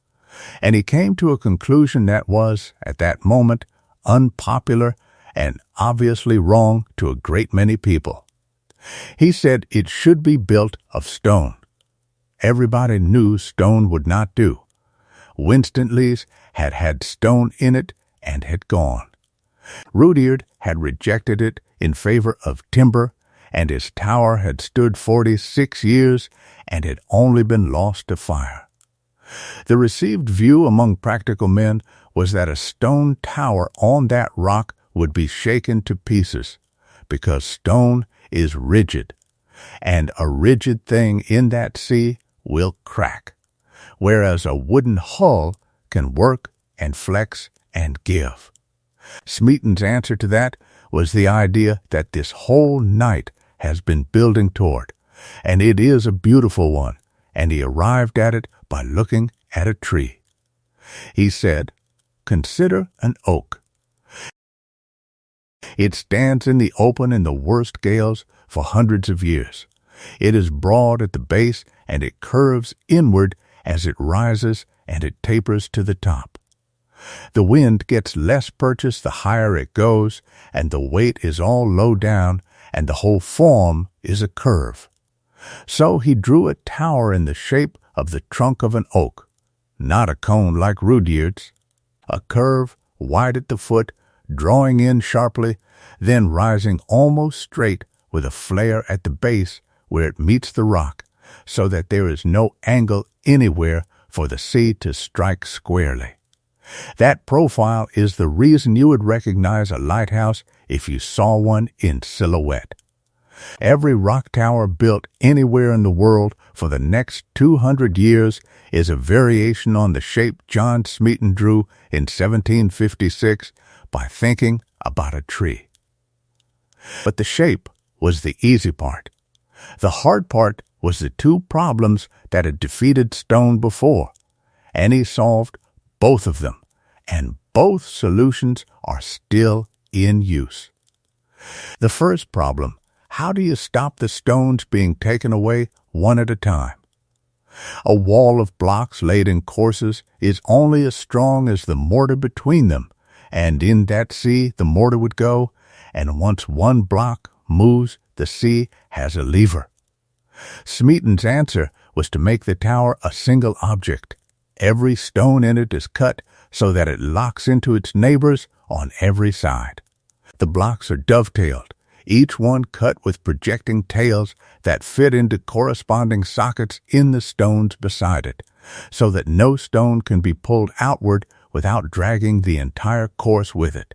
[SPEAKER 1] And he came to a conclusion that was, at that moment, unpopular and obviously wrong to a great many people. He said it should be built of stone. Everybody knew stone would not do. Winstanley's had had stone in it and had gone. Rudyard had rejected it in favor of timber, and his tower had stood 46 years and had only been lost to fire. The received view among practical men was that a stone tower on that rock would be shaken to pieces, because stone is rigid, and a rigid thing in that sea will crack, whereas a wooden hull can work and flex and give. Smeaton's answer to that was the idea that this whole night has been building toward, and it is a beautiful one, and he arrived at it by looking at a tree. He said, "Consider an oak. It stands in the open in the worst gales for hundreds of years. It is broad at the base, and it curves inward as it rises, and it tapers to the top. The wind gets less purchase the higher it goes, and the weight is all low down, and the whole form is a curve. So he drew a tower in the shape of the trunk of an oak, not a cone like Rudyard's, a curve wide at the foot, drawing in sharply, then rising almost straight with a flare at the base where it meets the rock, so that there is no angle anywhere for the sea to strike squarely. That profile is the reason you would recognize a lighthouse if you saw one in silhouette. Every rock tower built anywhere in the world for the next 200 years is a variation on the shape John Smeaton drew in 1756 by thinking about a tree. But the shape was the easy part. The hard part was the two problems that had defeated stone before, and he solved both of them, and both solutions are still in use. The first problem: how do you stop the stones being taken away one at a time? A wall of blocks laid in courses is only as strong as the mortar between them, and in that sea the mortar would go, and once one block moves, the sea has a lever. Smeaton's answer was to make the tower a single object. Every stone in it is cut so that it locks into its neighbors on every side. The blocks are dovetailed, each one cut with projecting tails that fit into corresponding sockets in the stones beside it, so that no stone can be pulled outward without dragging the entire course with it.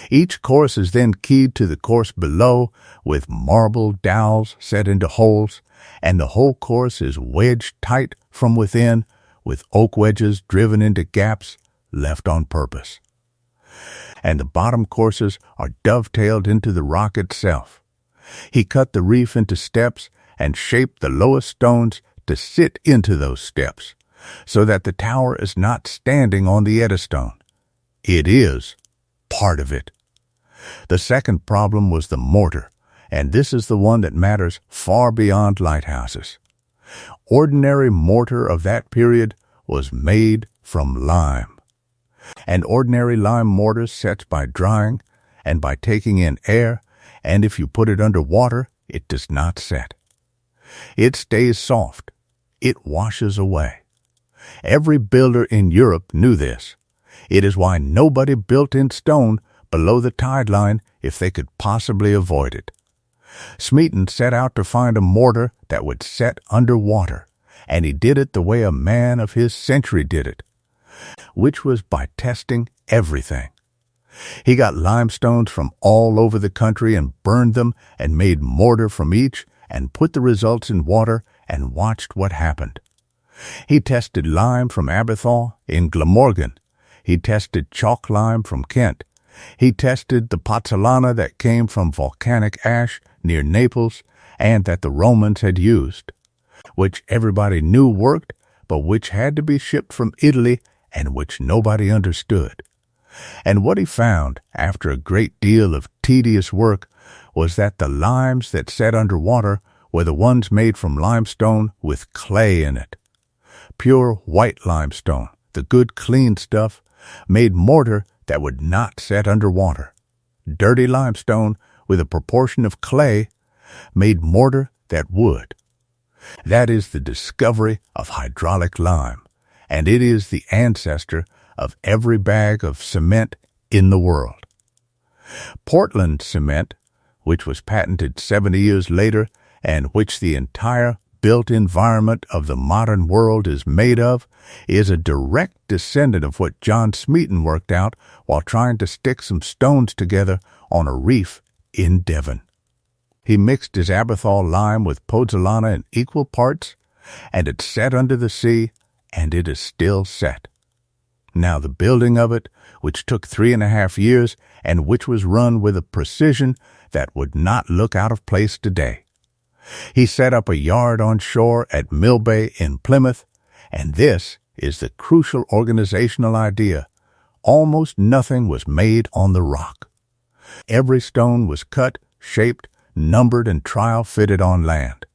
[SPEAKER 1] Each course is then keyed to the course below with marble dowels set into holes, and the whole course is wedged tight from within with oak wedges driven into gaps left on purpose. And the bottom courses are dovetailed into the rock itself. He cut the reef into steps and shaped the lowest stones to sit into those steps, so that the tower is not standing on the Eddystone. It is part of it. The second problem was the mortar, and this is the one that matters far beyond lighthouses. Ordinary mortar of that period was made from lime. And ordinary lime mortar sets by drying and by taking in air, and if you put it under water, it does not set. It stays soft. It washes away. Every builder in Europe knew this. It is why nobody built in stone below the tide line if they could possibly avoid it. Smeaton set out to find a mortar that would set under water, and he did it the way a man of his century did it, which was by testing everything. He got limestones from all over the country and burned them and made mortar from each and put the results in water and watched what happened. He tested lime from Aberthaw in Glamorgan. He tested chalk lime from Kent. He tested the pozzolana that came from volcanic ash near Naples and that the Romans had used, which everybody knew worked, but which had to be shipped from Italy and which nobody understood. And what he found, after a great deal of tedious work, was that the limes that set under water were the ones made from limestone with clay in it. Pure white limestone, the good clean stuff, made mortar that would not set under water. Dirty limestone with a proportion of clay made mortar that would. That is the discovery of hydraulic lime, and it is the ancestor of every bag of cement in the world. Portland cement, which was patented 70 years later and which the entire built environment of the modern world is made of, is a direct descendant of what John Smeaton worked out while trying to stick some stones together on a reef in Devon. He mixed his Aberthaw lime with pozzolana in equal parts, and it set under the sea, and it is still set. Now the building of it, which took 3.5 years, and which was run with a precision that would not look out of place today. He set up a yard on shore at Mill Bay in Plymouth, and this is the crucial organizational idea. Almost nothing was made on the rock. Every stone was cut, shaped, numbered, and trial fitted on land.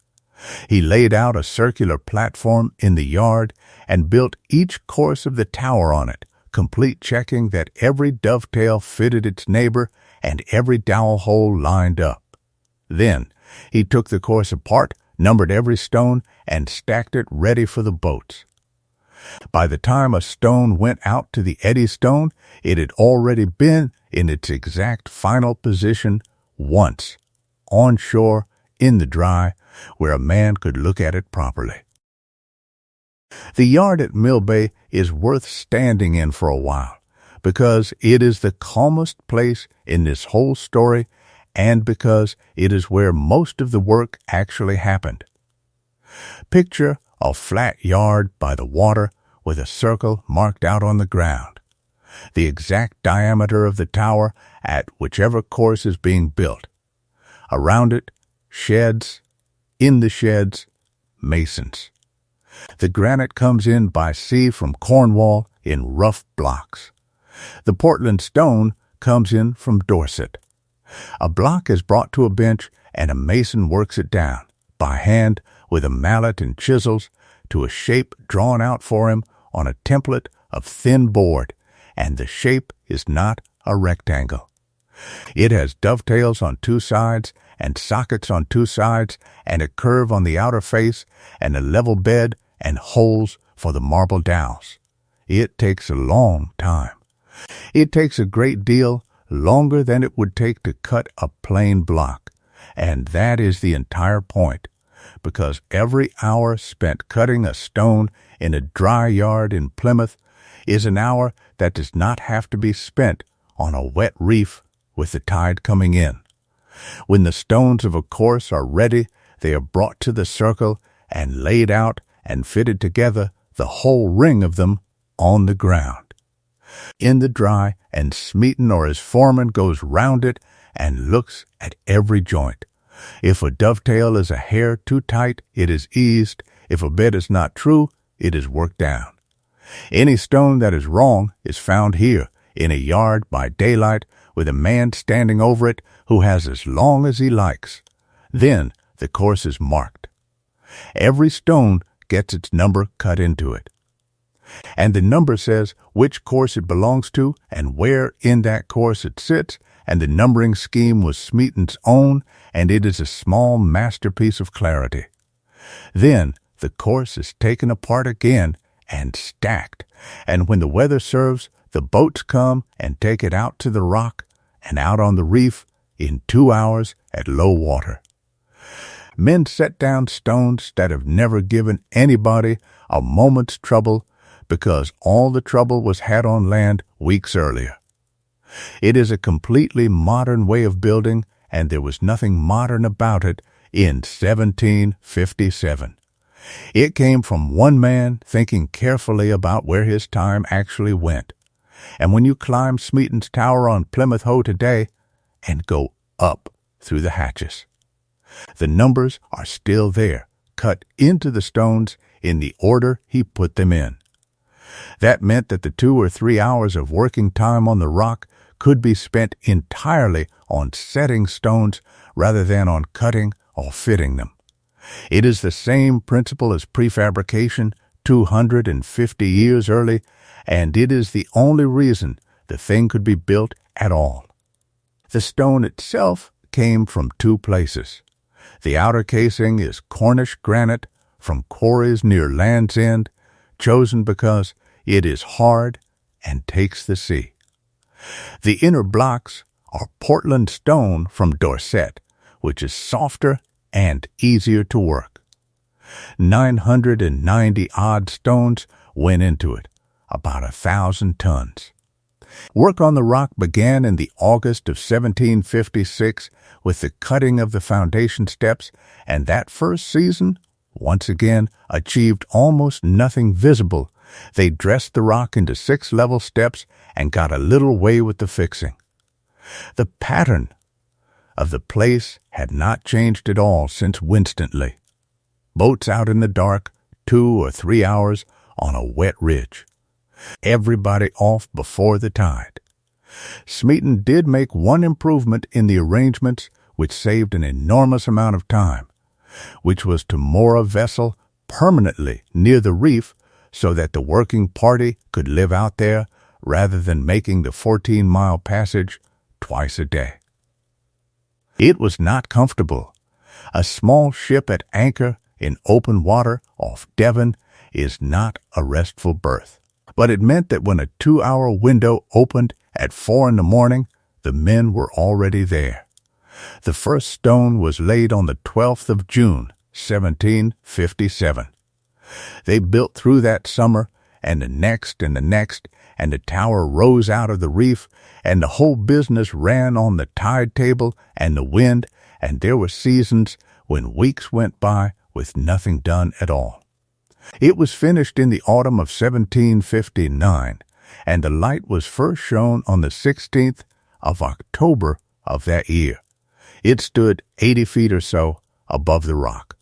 [SPEAKER 1] He laid out a circular platform in the yard and built each course of the tower on it, complete checking that every dovetail fitted its neighbor and every dowel hole lined up. Then he took the course apart, numbered every stone, and stacked it ready for the boats. By the time a stone went out to the Eddystone, it had already been in its exact final position once, on shore, in the dry, where a man could look at it properly. The yard at Mill Bay is worth standing in for a while, because it is the calmest place in this whole story and because it is where most of the work actually happened. Picture a flat yard by the water with a circle marked out on the ground, the exact diameter of the tower at whichever course is being built. Around it, sheds, in the sheds, masons. The granite comes in by sea from Cornwall in rough blocks. The Portland stone comes in from Dorset. A block is brought to a bench and a mason works it down, by hand with a mallet and chisels, to a shape drawn out for him on a template of thin board, and the shape is not a rectangle. It has dovetails on two sides and sockets on two sides and a curve on the outer face and a level bed and holes for the marble dowels. It takes a long time. It takes a great deal longer than it would take to cut a plain block, and that is the entire point, because every hour spent cutting a stone in a dry yard in Plymouth is an hour that does not have to be spent on a wet reef with the tide coming in. When the stones of a course are ready, they are brought to the circle and laid out and fitted together, the whole ring of them, on the ground. In the dry, and Smeaton or his foreman goes round it and looks at every joint. If a dovetail is a hair too tight, it is eased. If a bed is not true, it is worked down. Any stone that is wrong is found here, in a yard by daylight, with a man standing over it who has as long as he likes. Then the course is marked. Every stone gets its number cut into it. And the number says which course it belongs to and where in that course it sits, and the numbering scheme was Smeaton's own, and it is a small masterpiece of clarity. Then the course is taken apart again and stacked, and when the weather serves, the boats come and take it out to the rock and out on the reef in 2 hours at low water. Men set down stones that have never given anybody a moment's trouble, because all the trouble was had on land weeks earlier. It is a completely modern way of building, and there was nothing modern about it in 1757. It came from one man thinking carefully about where his time actually went. And when you climb Smeaton's Tower on Plymouth Hoe today and go up through the hatches, the numbers are still there, cut into the stones in the order he put them in. That meant that the 2 or 3 hours of working time on the rock could be spent entirely on setting stones rather than on cutting or fitting them. It is the same principle as prefabrication 250 years early, and it is the only reason the thing could be built at all. The stone itself came from 2 places. The outer casing is Cornish granite from quarries near Land's End, chosen because it is hard and takes the sea. The inner blocks are Portland stone from Dorset, which is softer and easier to work. 990-odd stones went into it, about 1,000 tons. Work on the rock began in the August of 1756 with the cutting of the foundation steps, and that first season, once again, achieved almost nothing visible. They dressed the rock into 6 level steps and got a little way with the fixing. The pattern of the place had not changed at all since Winstanley. Boats out in the dark, 2 or 3 hours on a wet ridge. Everybody off before the tide. Smeaton did make one improvement in the arrangements which saved an enormous amount of time, which was to moor a vessel permanently near the reef so that the working party could live out there rather than making the 14-mile passage twice a day. It was not comfortable. A small ship at anchor in open water off Devon is not a restful berth. But it meant that when a 2-hour window opened at 4 in the morning, the men were already there. The first stone was laid on the 12th of June, 1757. They built through that summer, and the next, and the tower rose out of the reef, and the whole business ran on the tide table and the wind, and there were seasons when weeks went by with nothing done at all. It was finished in the autumn of 1759, and the light was first shown on the 16th of October of that year. It stood 80 feet or so above the rock.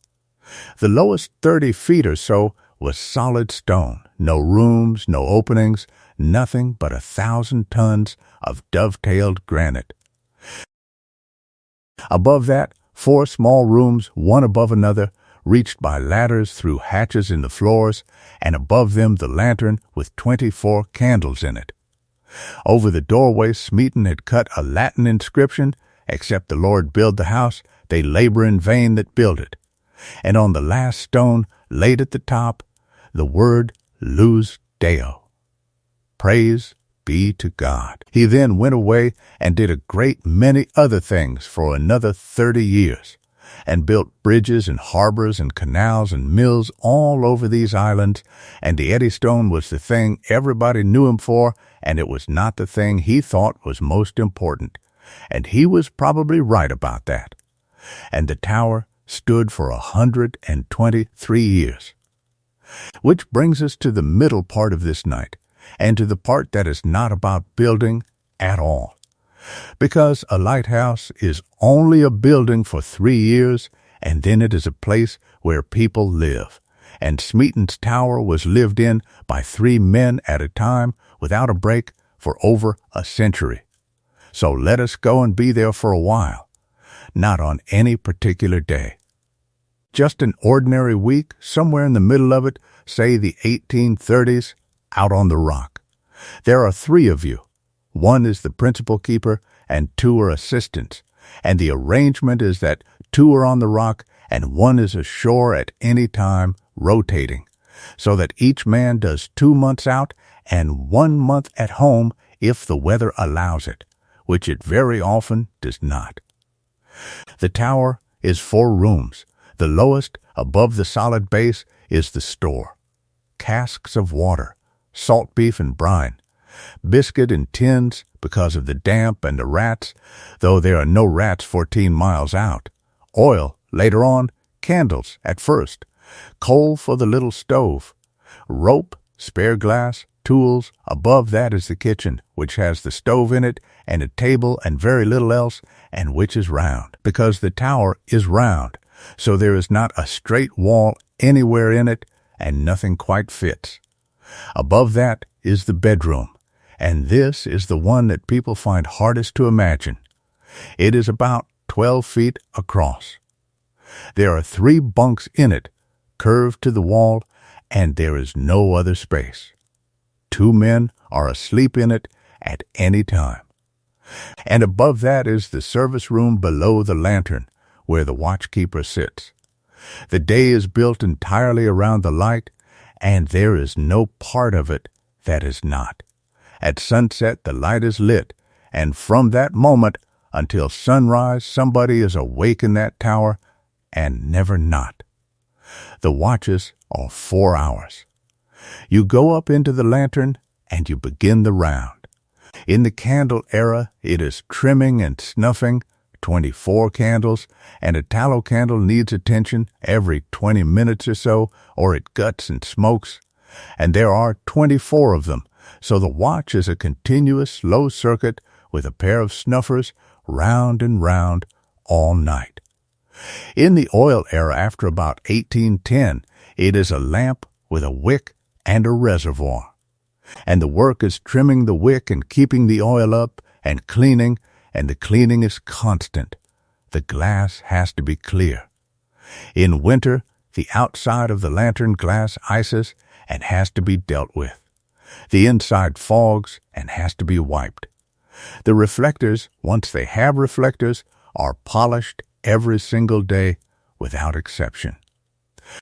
[SPEAKER 1] The lowest 30 feet or so was solid stone, no rooms, no openings, nothing but 1,000 tons of dovetailed granite. Above that, 4 small rooms, one above another, reached by ladders through hatches in the floors, and above them the lantern with 24 candles in it. Over the doorway Smeaton had cut a Latin inscription, "Except the Lord build the house, they labor in vain that build it." And on the last stone, laid at the top, the word Luz Deo. Praise be to God. He then went away and did a great many other things for another 30 years. And built bridges and harbors and canals and mills all over these islands, and the Eddystone was the thing everybody knew him for, and it was not the thing he thought was most important, and he was probably right about that. And the tower stood for 123 years. Which brings us to the middle part of this night, and to the part that is not about building at all. Because a lighthouse is only a building for 3 years, and then it is a place where people live. And Smeaton's tower was lived in by 3 men at a time without a break for over a century. So let us go and be there for a while, not on any particular day. Just an ordinary week, somewhere in the middle of it, say the 1830s, out on the rock. There are 3 of you. 1 is the principal keeper, and 2 are assistants, and the arrangement is that 2 are on the rock, and 1 is ashore at any time, rotating, so that each man does 2 months out and 1 month at home if the weather allows it, which it very often does not. The tower is 4 rooms. The lowest, above the solid base, is the store. Casks of water, salt beef and brine, biscuit in tins because of the damp and the rats, though there are no rats 14 miles out. Oil, later on, candles at first, coal for the little stove, rope, spare glass, tools. Above that is the kitchen, which has the stove in it, and a table and very little else, and which is round, because the tower is round, so there is not a straight wall anywhere in it, and nothing quite fits. Above that is the bedroom, and this is the one that people find hardest to imagine. It is about 12 feet across. There are 3 bunks in it, curved to the wall, and there is no other space. 2 men are asleep in it at any time. And above that is the service room below the lantern, where the watchkeeper sits. The day is built entirely around the light, and there is no part of it that is not. At sunset the light is lit, and from that moment until sunrise somebody is awake in that tower, and never not. The watches are 4 hours. You go up into the lantern, and you begin the round. In the candle era it is trimming and snuffing, 24 candles, and a tallow candle needs attention every 20 minutes or so, or it guts and smokes. And there are 24 of them, so the watch is a continuous slow circuit with a pair of snuffers round and round all night. In the oil era after about 1810, it is a lamp with a wick and a reservoir. And the work is trimming the wick and keeping the oil up and the cleaning is constant. The glass has to be clear. In winter, the outside of the lantern glass ices and has to be dealt with. The inside fogs and has to be wiped. The reflectors, once they have reflectors, are polished every single day without exception.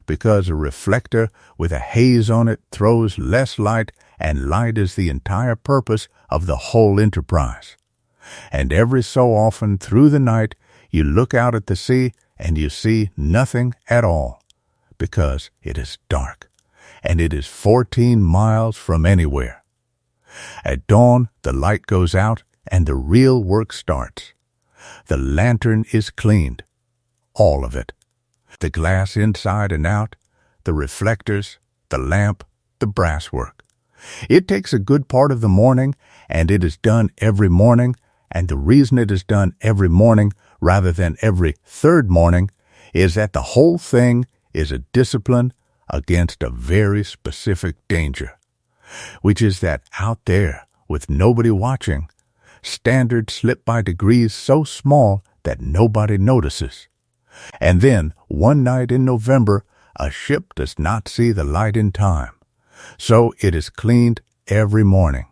[SPEAKER 1] Because a reflector with a haze on it throws less light, and light is the entire purpose of the whole enterprise. And every so often through the night you look out at the sea and you see nothing at all, because it is dark, and it is 14 miles from anywhere. At dawn the light goes out and the real work starts. The lantern is cleaned, all of it. The glass inside and out, the reflectors, the lamp, the brasswork. It takes a good part of the morning, and it is done every morning, and the reason it is done every morning rather than every third morning is that the whole thing is a discipline against a very specific danger, which is that out there, with nobody watching, standards slip by degrees so small that nobody notices. And then, one night in November, a ship does not see the light in time, so it is cleaned every morning.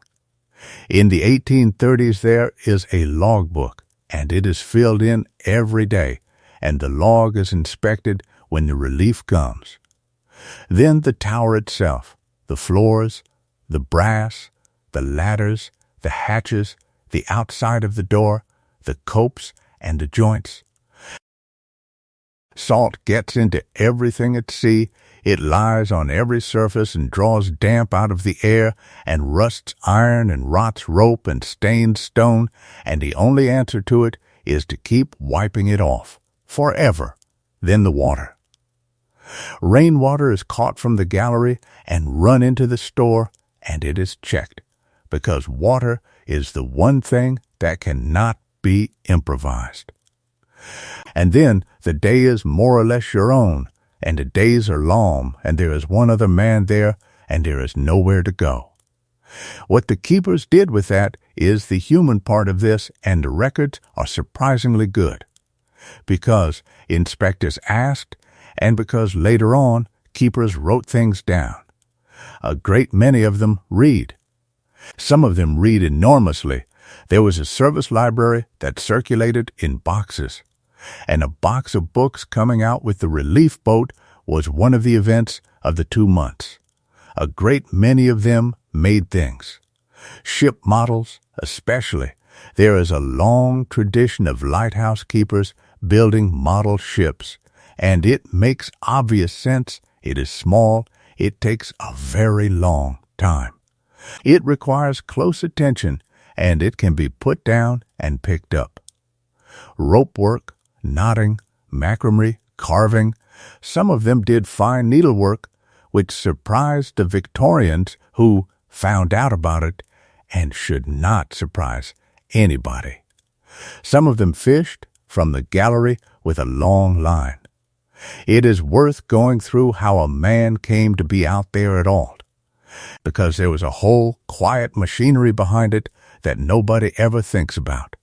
[SPEAKER 1] In the 1830s there is a logbook, and it is filled in every day, and the log is inspected when the relief comes. Then the tower itself, the floors, the brass, the ladders, the hatches, the outside of the door, the copes, and the joints. Salt gets into everything at sea. It lies on every surface and draws damp out of the air and rusts iron and rots rope and stains stone, and the only answer to it is to keep wiping it off, forever. Then the water. Rainwater is caught from the gallery and run into the store, and it is checked, because water is the one thing that cannot be improvised. And then the day is more or less your own, and the days are long, and there is one other man there, and there is nowhere to go. What the keepers did with that is the human part of this, and the records are surprisingly good, because inspectors asked, and because later on keepers wrote things down. A great many of them read. Some of them read enormously. There was a service library that circulated in boxes, and a box of books coming out with the relief boat was one of the events of the 2 months. A great many of them made things. Ship models, especially. There is a long tradition of lighthouse keepers building model ships, and it makes obvious sense. It is small. It takes a very long time. It requires close attention, and it can be put down and picked up. Rope work, knotting, macrame, carving. Some of them did fine needlework, which surprised the Victorians who found out about it and should not surprise anybody. Some of them fished from the gallery with a long line. It is worth going through how a man came to be out there at all, because there was a whole quiet machinery behind it that nobody ever thinks about.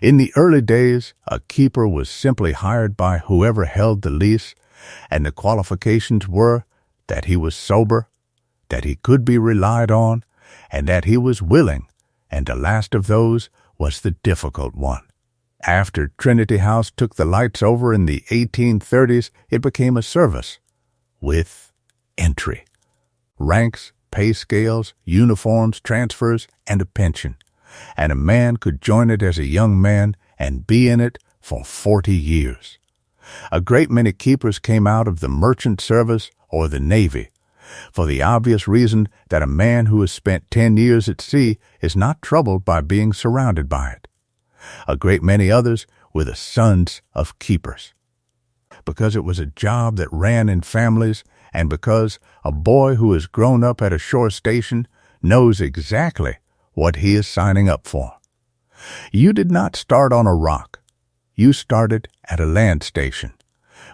[SPEAKER 1] In the early days, a keeper was simply hired by whoever held the lease, and the qualifications were that he was sober, that he could be relied on, and that he was willing, and the last of those was the difficult one. After Trinity House took the lights over in the 1830s, it became a service with entry, ranks, pay scales, uniforms, transfers, and a pension. And a man could join it as a young man and be in it for 40 years. A great many keepers came out of the merchant service or the Navy, for the obvious reason that a man who has spent 10 years at sea is not troubled by being surrounded by it. A great many others were the sons of keepers, because it was a job that ran in families, and because a boy who has grown up at a shore station knows exactly what he is signing up for. You did not start on a rock. you started at a land station,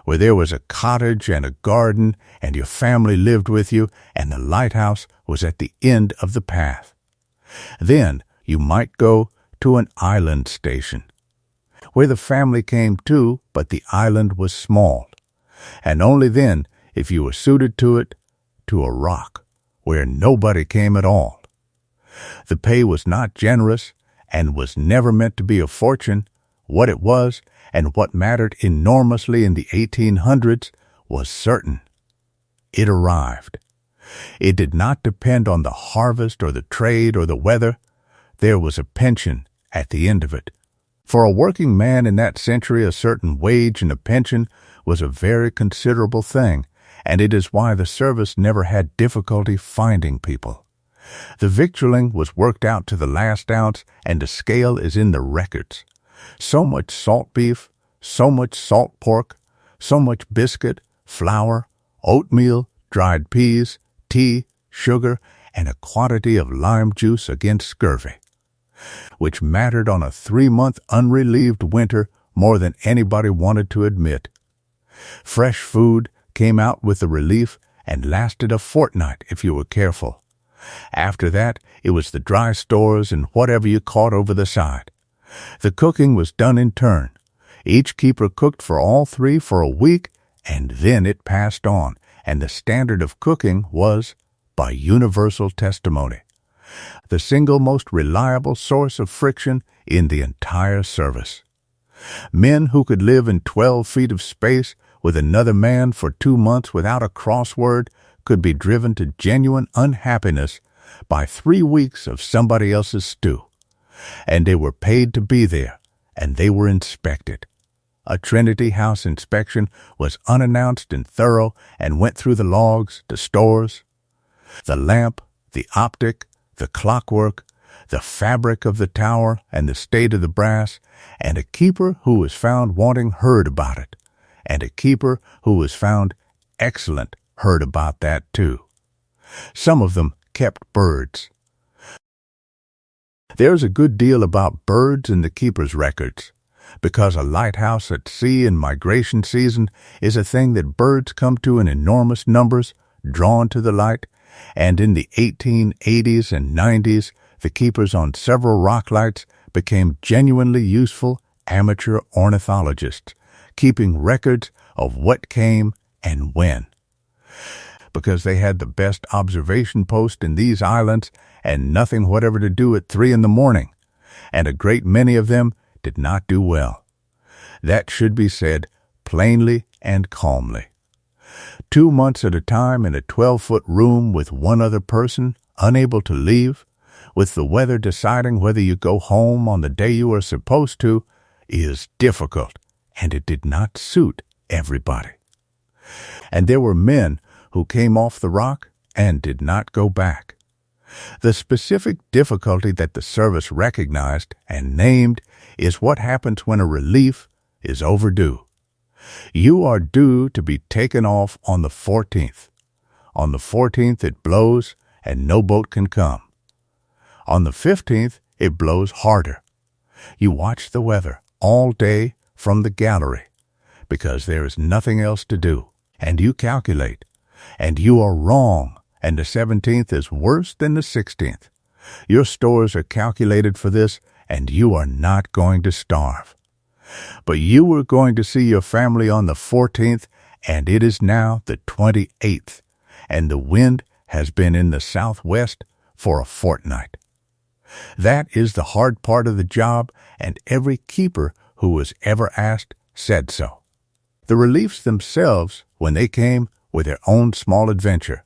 [SPEAKER 1] where there was a cottage and a garden, and your family lived with you, and the lighthouse was at the end of the path. Then you might go to an island station, where the family came too, but the island was small, and only then, if you were suited to it, to a rock, where nobody came at all. The pay was not generous, and was never meant to be a fortune. What it was, and what mattered enormously in the 1800s, was certain. It arrived. It did not depend on the harvest or the trade or the weather. There was a pension at the end of it. For a working man in that century, a certain wage and a pension was a very considerable thing, and it is why the service never had difficulty finding people. The victualling was worked out to the last ounce, and the scale is in the records. So much salt beef, so much salt pork, so much biscuit, flour, oatmeal, dried peas, tea, sugar, and a quantity of lime juice against scurvy, which mattered on a 3-month unrelieved winter more than anybody wanted to admit. Fresh food came out with the relief and lasted a fortnight if you were careful. After that, it was the dry stores and whatever you caught over the side. The cooking was done in turn. Each keeper cooked for all three for a week, and then it passed on, and the standard of cooking was, by universal testimony, the single most reliable source of friction in the entire service. Men who could live in 12 feet of space with another man for 2 months without a crossword could be driven to genuine unhappiness by 3 weeks of somebody else's stew. And they were paid to be there, and they were inspected. A Trinity House inspection was unannounced and thorough and went through the logs, the stores, the lamp, the optic, the clockwork, the fabric of the tower, and the state of the brass, and a keeper who was found wanting heard about it, and a keeper who was found excellent heard about that too. Some of them kept birds. There's a good deal about birds in the keeper's records, because a lighthouse at sea in migration season is a thing that birds come to in enormous numbers, drawn to the light, and in the 1880s and 90s, the keepers on several rock lights became genuinely useful amateur ornithologists, keeping records of what came and when. Because they had the best observation post in these islands and nothing whatever to do at 3 a.m, and a great many of them did not do well. That should be said plainly and calmly. 2 months at a time in a 12-foot room with one other person, unable to leave, with the weather deciding whether you go home on the day you are supposed to, is difficult, and it did not suit everybody. And there were men who came off the rock and did not go back. The specific difficulty that the service recognized and named is what happens when a relief is overdue. You are due to be taken off on the 14th. On the 14th it blows and no boat can come. On the 15th it blows harder. You watch the weather all day from the gallery because there is nothing else to do, and you calculate, and you are wrong, and the 17th is worse than the 16th. Your stores are calculated for this, and you are not going to starve. But you were going to see your family on the 14th, and it is now the 28th, and the wind has been in the southwest for a fortnight. That is the hard part of the job, and every keeper who was ever asked said so. The reliefs themselves, when they came, were their own small adventure.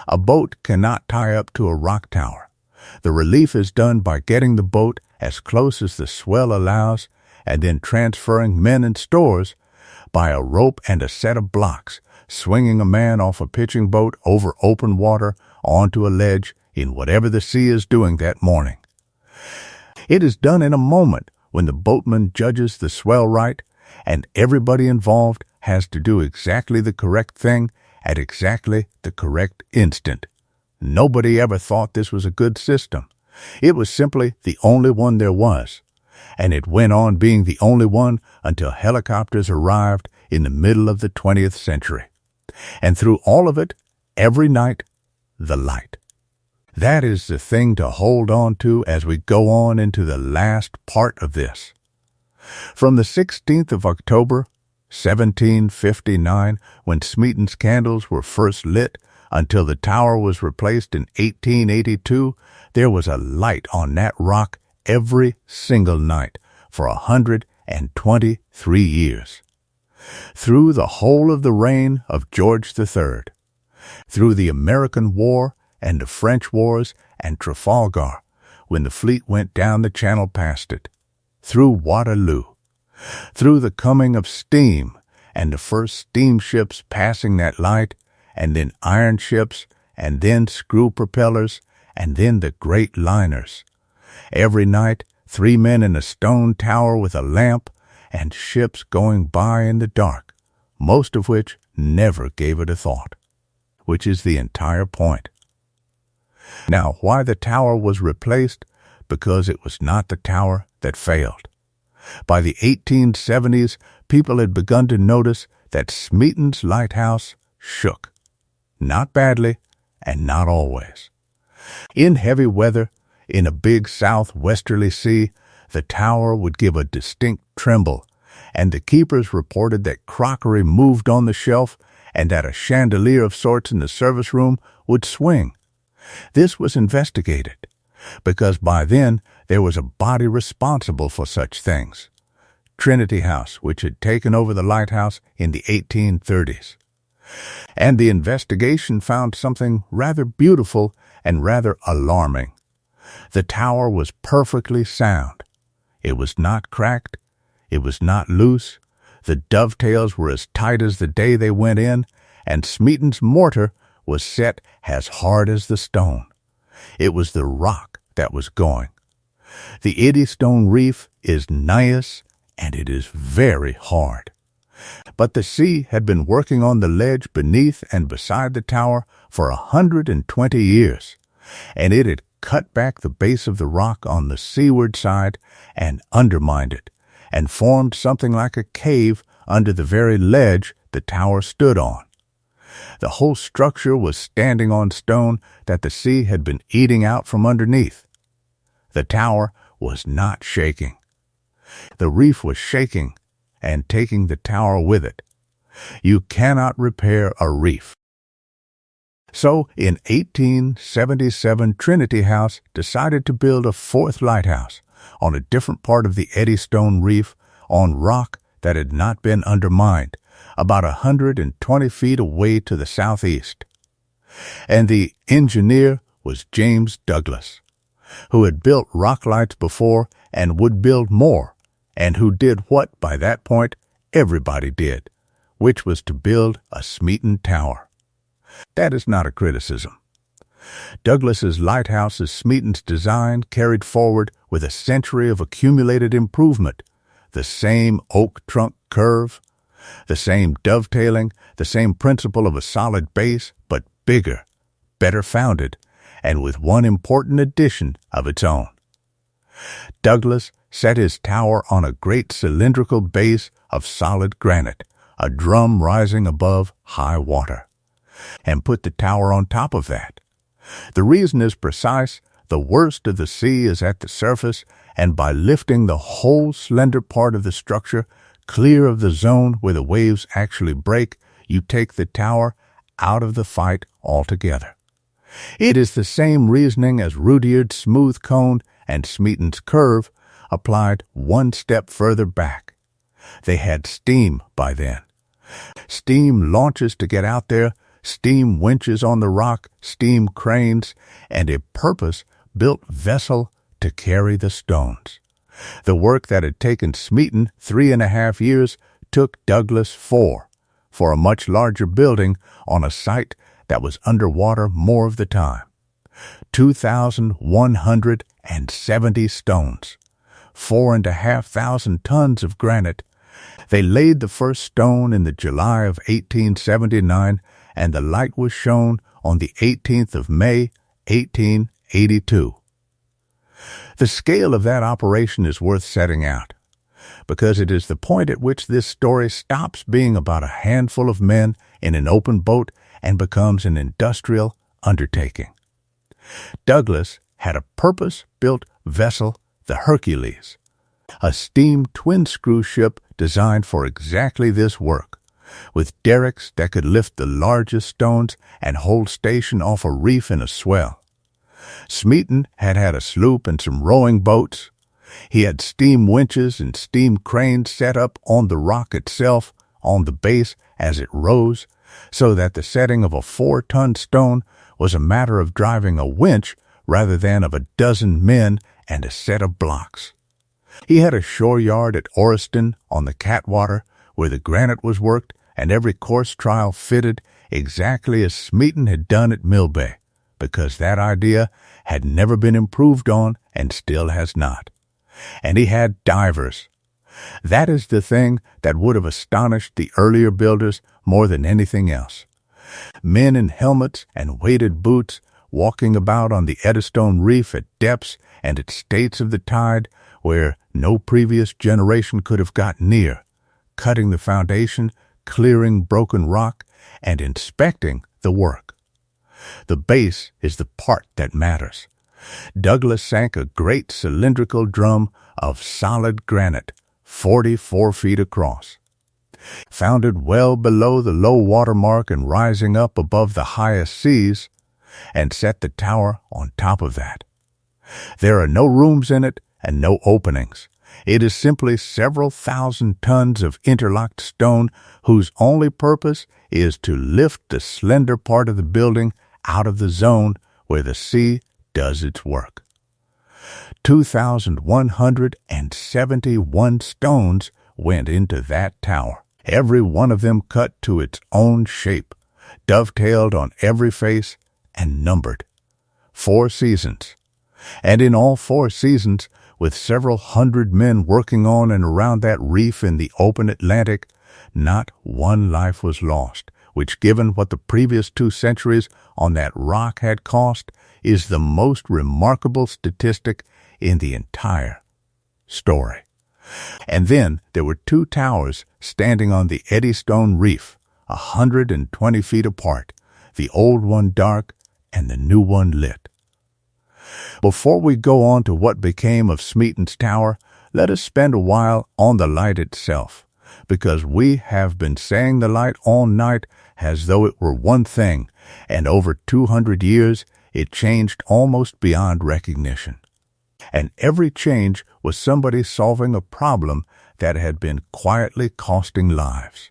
[SPEAKER 1] A boat cannot tie up to a rock tower. The relief is done by getting the boat as close as the swell allows and then transferring men and stores by a rope and a set of blocks, swinging a man off a pitching boat over open water onto a ledge in whatever the sea is doing that morning. It is done in a moment when the boatman judges the swell right, and everybody involved has to do exactly the correct thing at exactly the correct instant. Nobody ever thought this was a good system. It was simply the only one there was. and it went on being the only one until helicopters arrived in the middle of the 20th century. And through all of it, every night, the light. That is the thing to hold on to as we go on into the last part of this. From the 16th of October, 1759, when Smeaton's candles were first lit, until the tower was replaced in 1882, there was a light on that rock every single night for 123 years. Through the whole of the reign of George III, through the American War and the French Wars and Trafalgar, when the fleet went down the channel past it, through Waterloo, through the coming of steam and the first steamships passing that light, and then iron ships, and then screw propellers, and then the great liners. Every night, 3 men in a stone tower with a lamp, and ships going by in the dark, most of which never gave it a thought, which is the entire point. Now, why the tower was replaced? Because it was not the tower that failed. By the 1870s, people had begun to notice that Smeaton's lighthouse shook. Not badly, and not always. In heavy weather, in a big southwesterly sea, the tower would give a distinct tremble, and the keepers reported that crockery moved on the shelf and that a chandelier of sorts in the service room would swing. This was investigated, because by then there was a body responsible for such things, Trinity House, which had taken over the lighthouse in the 1830s. And the investigation found something rather beautiful and rather alarming. The tower was perfectly sound. It was not cracked. It was not loose. The dovetails were as tight as the day they went in, and Smeaton's mortar was set as hard as the stone. It was the rock that was going. The Eddystone reef is gneiss, and it is very hard. But the sea had been working on the ledge beneath and beside the tower for 120 years, and it had cut back the base of the rock on the seaward side and undermined it, and formed something like a cave under the very ledge the tower stood on. The whole structure was standing on stone that the sea had been eating out from underneath. The tower was not shaking. The reef was shaking and taking the tower with it. You cannot repair a reef. So in 1877, Trinity House decided to build a fourth lighthouse on a different part of the Eddystone reef on rock that had not been undermined, about 120 feet away to the southeast. And the engineer was James Douglas, who had built rock lights before and would build more, and who did what, by that point, everybody did, which was to build a Smeaton Tower. That is not a criticism. Douglas's lighthouse is Smeaton's design carried forward with a century of accumulated improvement, the same oak trunk curve, the same dovetailing, the same principle of a solid base, but bigger, better founded, and with one important addition of its own. Douglas set his tower on a great cylindrical base of solid granite, a drum rising above high water, and put the tower on top of that. The reason is precise. The worst of the sea is at the surface, and by lifting the whole slender part of the structure clear of the zone where the waves actually break, you take the tower out of the fight altogether. It is the same reasoning as Rudyard's smooth cone and Smeaton's curve applied one step further back. They had steam by then. Steam launches to get out there, steam winches on the rock, steam cranes, and a purpose-built vessel to carry the stones. The work that had taken Smeaton 3.5 years took Douglas 4, for a much larger building on a site that was underwater more of the time. 2,170 stones, 4,500 tons of granite. They laid the first stone in the July of 1879, and the light was shown on the 18th of May, 1882. The scale of that operation is worth setting out, because it is the point at which this story stops being about a handful of men in an open boat and becomes an industrial undertaking. Douglas had a purpose-built vessel, the Hercules, a steam twin-screw ship designed for exactly this work, with derricks that could lift the largest stones and hold station off a reef in a swell. Smeaton had a sloop and some rowing boats. He had steam winches and steam cranes set up on the rock itself, on the base as it rose, so that the setting of a 4-ton stone was a matter of driving a winch rather than of a dozen men and a set of blocks. He had a shore yard at Eddystone on the Catwater where the granite was worked and every course trial fitted exactly as Smeaton had done at Mill Bay, because that idea had never been improved on and still has not. And he had divers. That is the thing that would have astonished the earlier builders more than anything else. Men in helmets and weighted boots walking about on the Eddystone reef at depths and at states of the tide where no previous generation could have got near, cutting the foundation, clearing broken rock, and inspecting the work. The base is the part that matters. Douglas sank a great cylindrical drum of solid granite, 44 feet across. Founded well below the low water mark and rising up above the highest seas, and set the tower on top of that. There are no rooms in it and no openings. It is simply several thousand tons of interlocked stone whose only purpose is to lift the slender part of the building out of the zone where the sea does its work. 2,171 stones went into that tower, every one of them cut to its own shape, dovetailed on every face, and numbered. 4 seasons. And in all 4 seasons, with several hundred men working on and around that reef in the open Atlantic, not one life was lost, which, given what the previous 2 centuries on that rock had cost, is the most remarkable statistic in the entire story. And then there were 2 towers standing on the Eddystone reef, 120 feet apart, the old one dark and the new one lit. Before we go on to what became of Smeaton's tower, let us spend a while on the light itself, because we have been saying the light all night as though it were one thing, and over 200 years it changed almost beyond recognition. And every change was somebody solving a problem that had been quietly costing lives.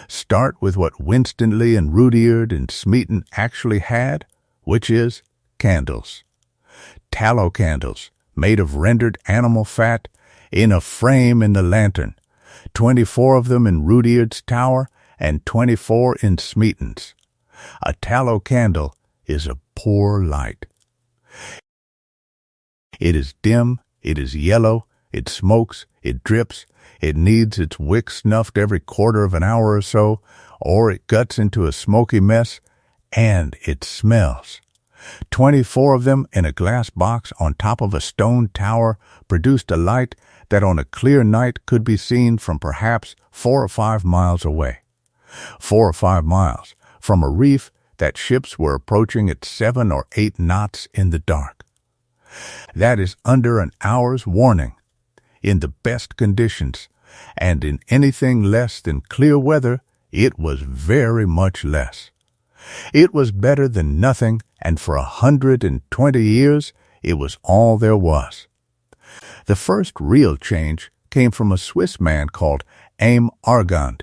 [SPEAKER 1] Start with what Winstanley and Rudyard and Smeaton actually had, which is candles. Tallow candles, made of rendered animal fat, in a frame in the lantern, 24 of them in Rudyard's tower and 24 in Smeaton's. A tallow candle is a poor light. It is dim, it is yellow, it smokes, it drips, it needs its wick snuffed every quarter of an hour or so, or it guts into a smoky mess, and it smells. 24 of them in a glass box on top of a stone tower produced a light that on a clear night could be seen from perhaps 4 or 5 miles away. 4 or 5 miles from a reef that ships were approaching at 7 or 8 knots in the dark. That is under an hour's warning, in the best conditions, and in anything less than clear weather it was very much less. It was better than nothing, and for 120 years it was all there was. The first real change came from a Swiss man called Aime Argand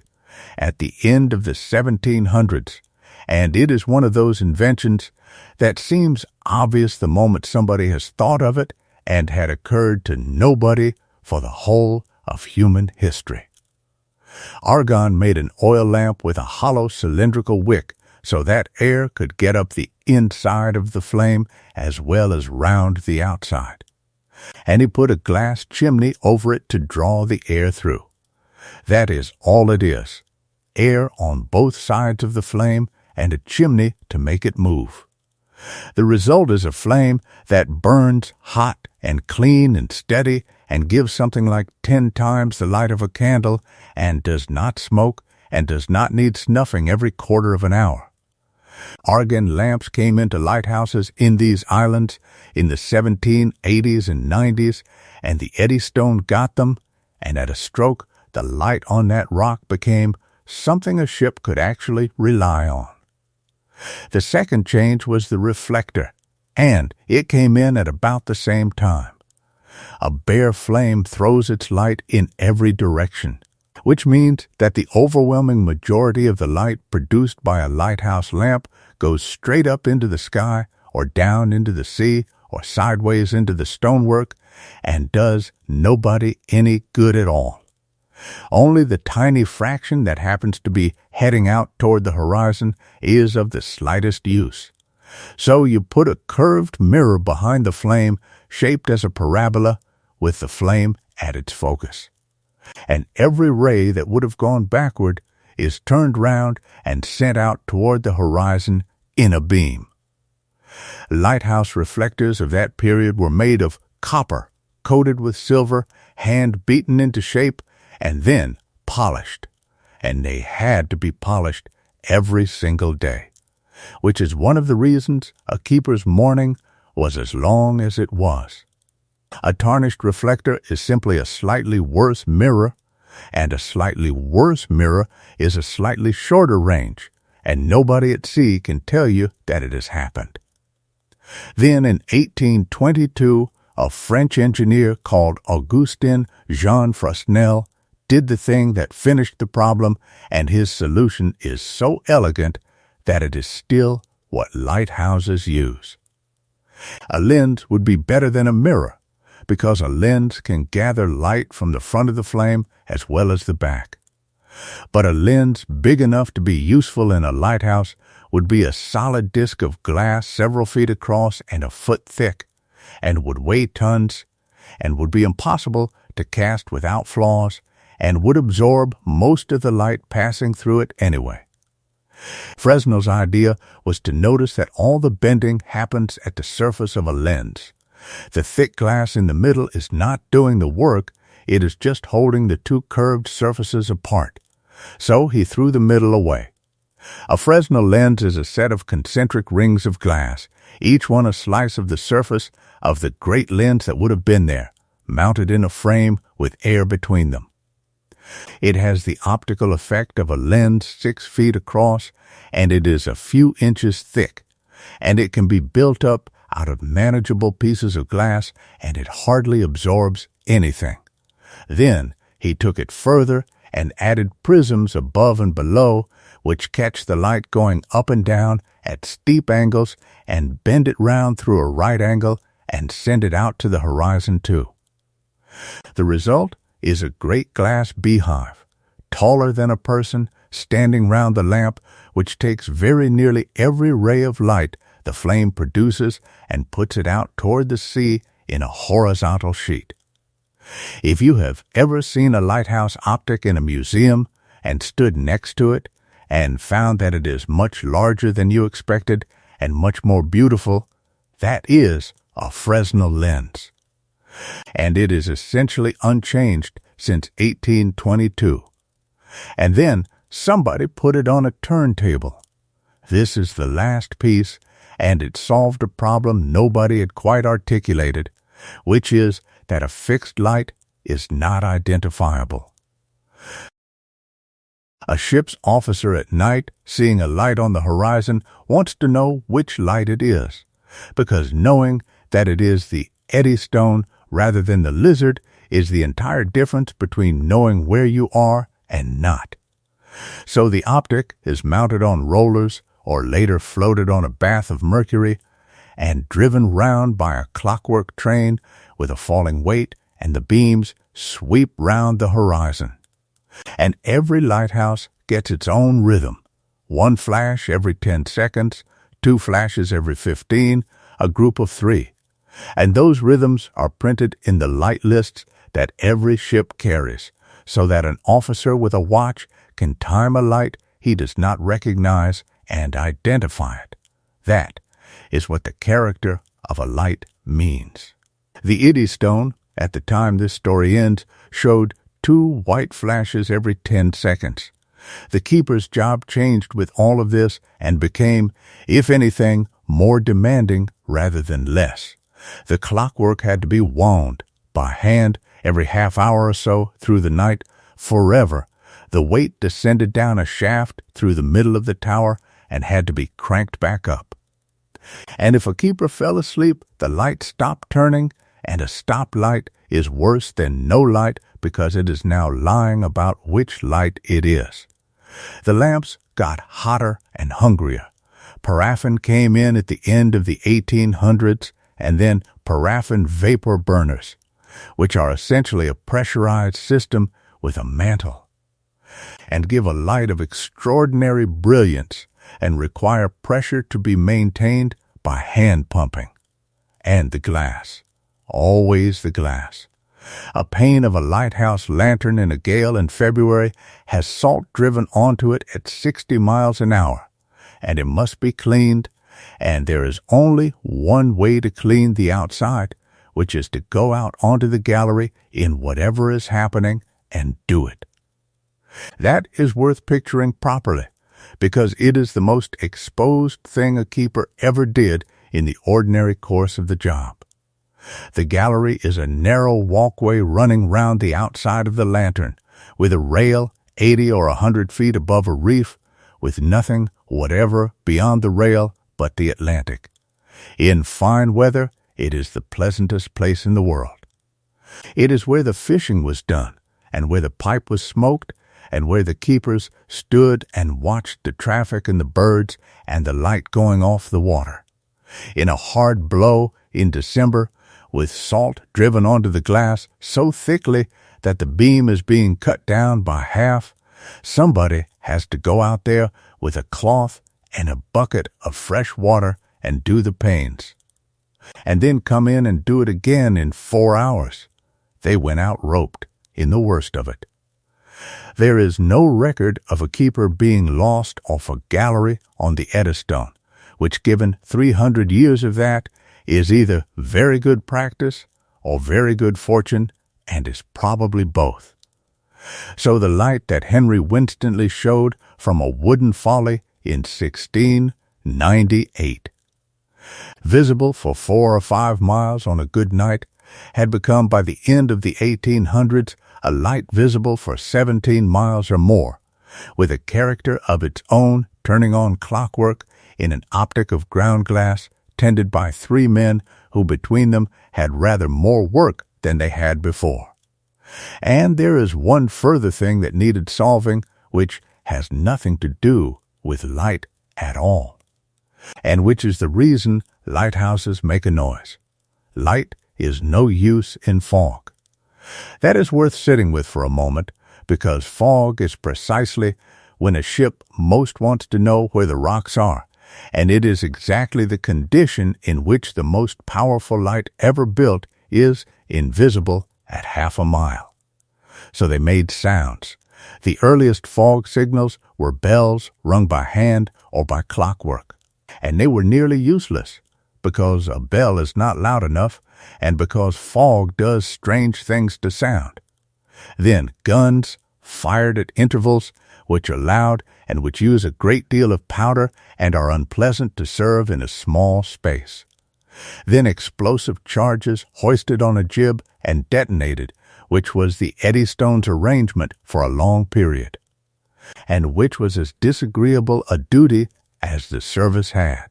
[SPEAKER 1] at the end of the 1700s, and it is one of those inventions that seems obvious the moment somebody has thought of it and had occurred to nobody for the whole of human history. Argand made an oil lamp with a hollow cylindrical wick so that air could get up the inside of the flame as well as round the outside. And he put a glass chimney over it to draw the air through. That is all it is, air on both sides of the flame and a chimney to make it move. The result is a flame that burns hot and clean and steady and gives something like 10 times the light of a candle and does not smoke and does not need snuffing every quarter of an hour. Argand lamps came into lighthouses in these islands in the 1780s and 90s, and the Eddystone got them, and at a stroke the light on that rock became something a ship could actually rely on. The second change was the reflector, and it came in at about the same time. A bare flame throws its light in every direction, which means that the overwhelming majority of the light produced by a lighthouse lamp goes straight up into the sky or down into the sea or sideways into the stonework and does nobody any good at all. Only the tiny fraction that happens to be heading out toward the horizon is of the slightest use. So you put a curved mirror behind the flame shaped as a parabola with the flame at its focus. And every ray that would have gone backward is turned round and sent out toward the horizon in a beam. Lighthouse reflectors of that period were made of copper, coated with silver, hand-beaten into shape, and then polished. And they had to be polished every single day, which is one of the reasons a keeper's mourning was as long as it was. A tarnished reflector is simply a slightly worse mirror, and a slightly worse mirror is a slightly shorter range, and nobody at sea can tell you that it has happened. Then in 1822, a French engineer called Augustin Jean Frusnel did the thing that finished the problem, and his solution is so elegant that it is still what lighthouses use. A lens would be better than a mirror, because a lens can gather light from the front of the flame as well as the back. But a lens big enough to be useful in a lighthouse would be a solid disc of glass several feet across and a foot thick, and would weigh tons, and would be impossible to cast without flaws, and would absorb most of the light passing through it anyway. Fresnel's idea was to notice that all the bending happens at the surface of a lens. The thick glass in the middle is not doing the work, it is just holding the two curved surfaces apart. So he threw the middle away. A Fresnel lens is a set of concentric rings of glass, each one a slice of the surface of the great lens that would have been there, mounted in a frame with air between them. It has the optical effect of a lens 6 feet across, and it is a few inches thick, and it can be built up out of manageable pieces of glass, and it hardly absorbs anything. Then he took it further and added prisms above and below, which catch the light going up and down at steep angles and bend it round through a right angle and send it out to the horizon too. The result is a great glass beehive, taller than a person, standing round the lamp, which takes very nearly every ray of light the flame produces and puts it out toward the sea in a horizontal sheet. If you have ever seen a lighthouse optic in a museum and stood next to it and found that it is much larger than you expected and much more beautiful, that is a Fresnel lens. And it is essentially unchanged since 1822. And then somebody put it on a turntable. This is the last piece, and it solved a problem nobody had quite articulated, which is that a fixed light is not identifiable. A ship's officer at night, seeing a light on the horizon, wants to know which light it is, because knowing that it is the Eddystone rather than the Lizard is the entire difference between knowing where you are and not. So the optic is mounted on rollers or later floated on a bath of mercury and driven round by a clockwork train with a falling weight, and the beams sweep round the horizon. And every lighthouse gets its own rhythm. 1 flash every 10 seconds, 2 flashes every 15, a group of 3. And those rhythms are printed in the light lists that every ship carries, so that an officer with a watch can time a light he does not recognize and identify it. That is what the character of a light means. The Eddystone, at the time this story ends, showed 2 white flashes every 10 seconds. The keeper's job changed with all of this and became, if anything, more demanding rather than less. The clockwork had to be wound by hand every half hour or so through the night, forever. The weight descended down a shaft through the middle of the tower and had to be cranked back up. And if a keeper fell asleep, the light stopped turning, and a stopped light is worse than no light because it is now lying about which light it is. The lamps got hotter and hungrier. Paraffin came in at the end of the 1800s, and then paraffin vapor burners, which are essentially a pressurized system with a mantle, and give a light of extraordinary brilliance and require pressure to be maintained by hand pumping. And the glass, always the glass. A pane of a lighthouse lantern in a gale in February has salt driven onto it at 60 miles an hour, and it must be cleaned, and there is only one way to clean the outside, which is to go out onto the gallery in whatever is happening and do it. That is worth picturing properly, because it is the most exposed thing a keeper ever did in the ordinary course of the job. The gallery is a narrow walkway running round the outside of the lantern, with a rail 80 or 100 feet above a reef, with nothing whatever beyond the rail but the Atlantic. In fine weather, it is the pleasantest place in the world. It is where the fishing was done, and where the pipe was smoked, and where the keepers stood and watched the traffic and the birds and the light going off the water. In a hard blow in December, with salt driven onto the glass so thickly that the beam is being cut down by half, somebody has to go out there with a cloth and a bucket of fresh water and do the panes, and then come in and do it again in 4 hours. They went out roped in the worst of it. There is no record of a keeper being lost off a gallery on the Eddystone, which, given 300 years of that, is either very good practice or very good fortune, and is probably both. So the light that Henry Winstanley showed from a wooden folly in 1698, visible for 4 or 5 miles on a good night, had become by the end of the 1800s a light visible for 17 miles or more, with a character of its own, turning on clockwork in an optic of ground glass, tended by 3 men who between them had rather more work than they had before. And there is one further thing that needed solving, which has nothing to do with light at all, and which is the reason lighthouses make a noise. Light is no use in fog. That is worth sitting with for a moment, because fog is precisely when a ship most wants to know where the rocks are, and it is exactly the condition in which the most powerful light ever built is invisible at half a mile. So they made sounds. The earliest fog signals were bells rung by hand or by clockwork, and they were nearly useless, because a bell is not loud enough, and because fog does strange things to sound. Then guns, fired at intervals, which are loud and which use a great deal of powder and are unpleasant to serve in a small space. Then explosive charges hoisted on a jib and detonated, which was the Eddystone's arrangement for a long period, and which was as disagreeable a duty as the service had.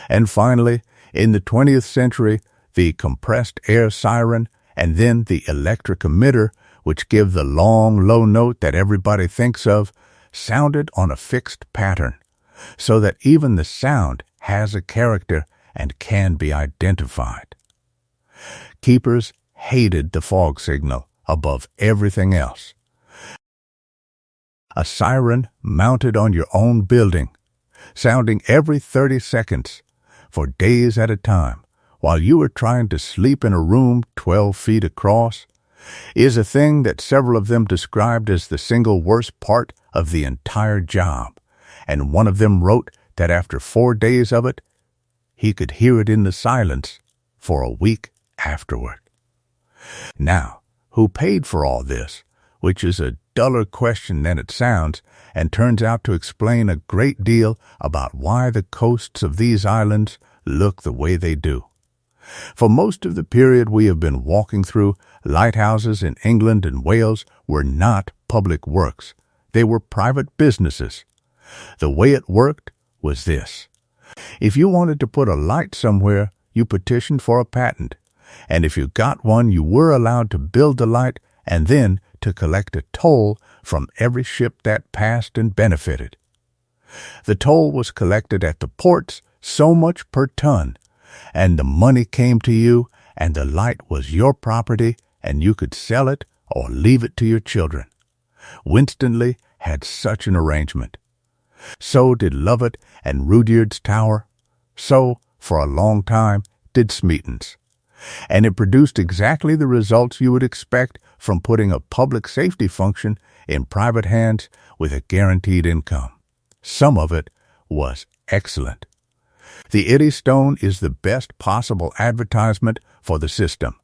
[SPEAKER 1] And finally, in the 20th century, the compressed air siren and then the electric emitter, which give the long, low note that everybody thinks of, sounded on a fixed pattern, so that even the sound has a character and can be identified. Keepers hated the fog signal above everything else. A siren mounted on your own building, sounding every 30 seconds for days at a time, while you were trying to sleep in a room 12 feet across, is a thing that several of them described as the single worst part of the entire job, and one of them wrote that after 4 days of it, he could hear it in the silence for a week afterward. Now, who paid for all this, which is a duller question than it sounds, and turns out to explain a great deal about why the coasts of these islands look the way they do. For most of the period we have been walking through, lighthouses in England and Wales were not public works. They were private businesses. The way it worked was this. If you wanted to put a light somewhere, you petitioned for a patent. And if you got one, you were allowed to build the light and then to collect a toll from every ship that passed and benefited. The toll was collected at the ports, so much per ton, and the money came to you, and the light was your property, and you could sell it or leave it to your children. Winstanley had such an arrangement. So did Lovat and Rudyard's Tower. So, for a long time, did Smeaton's. And it produced exactly the results you would expect from putting a public safety function in private hands with a guaranteed income. Some of it was excellent. The Eddystone is the best possible advertisement for the system.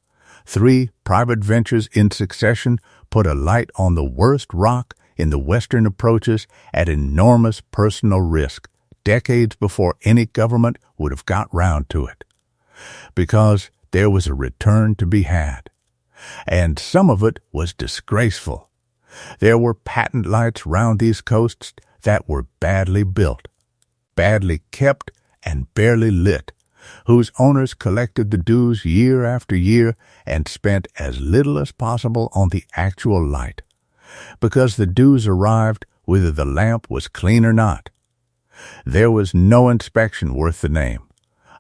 [SPEAKER 1] 3 private ventures in succession put a light on the worst rock in the western approaches at enormous personal risk, decades before any government would have got round to it. Because there was a return to be had. And some of it was disgraceful. There were patent lights round these coasts that were badly built, badly kept, and barely lit, whose owners collected the dues year after year and spent as little as possible on the actual light, because the dues arrived whether the lamp was clean or not. There was no inspection worth the name.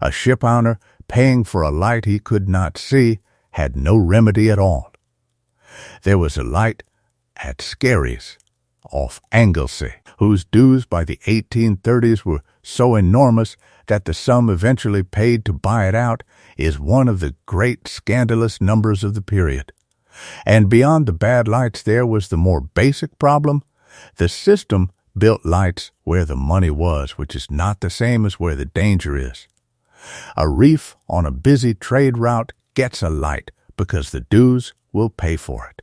[SPEAKER 1] A ship owner paying for a light he could not see had no remedy at all. There was a light at Skerries, off Anglesey, whose dues by the 1830s were so enormous that the sum eventually paid to buy it out is one of the great scandalous numbers of the period. And beyond the bad lights there was the more basic problem. The system built lights where the money was, which is not the same as where the danger is. A reef on a busy trade route gets a light because the dues will pay for it.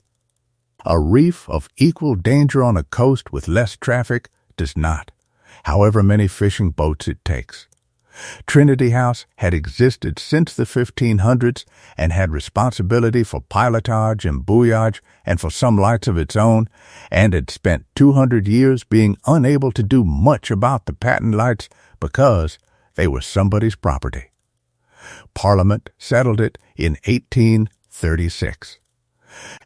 [SPEAKER 1] A reef of equal danger on a coast with less traffic does not, however many fishing boats it takes. Trinity House had existed since the 1500s and had responsibility for pilotage and buoyage and for some lights of its own, and had spent 200 years being unable to do much about the patent lights because they were somebody's property. Parliament settled it in 1836.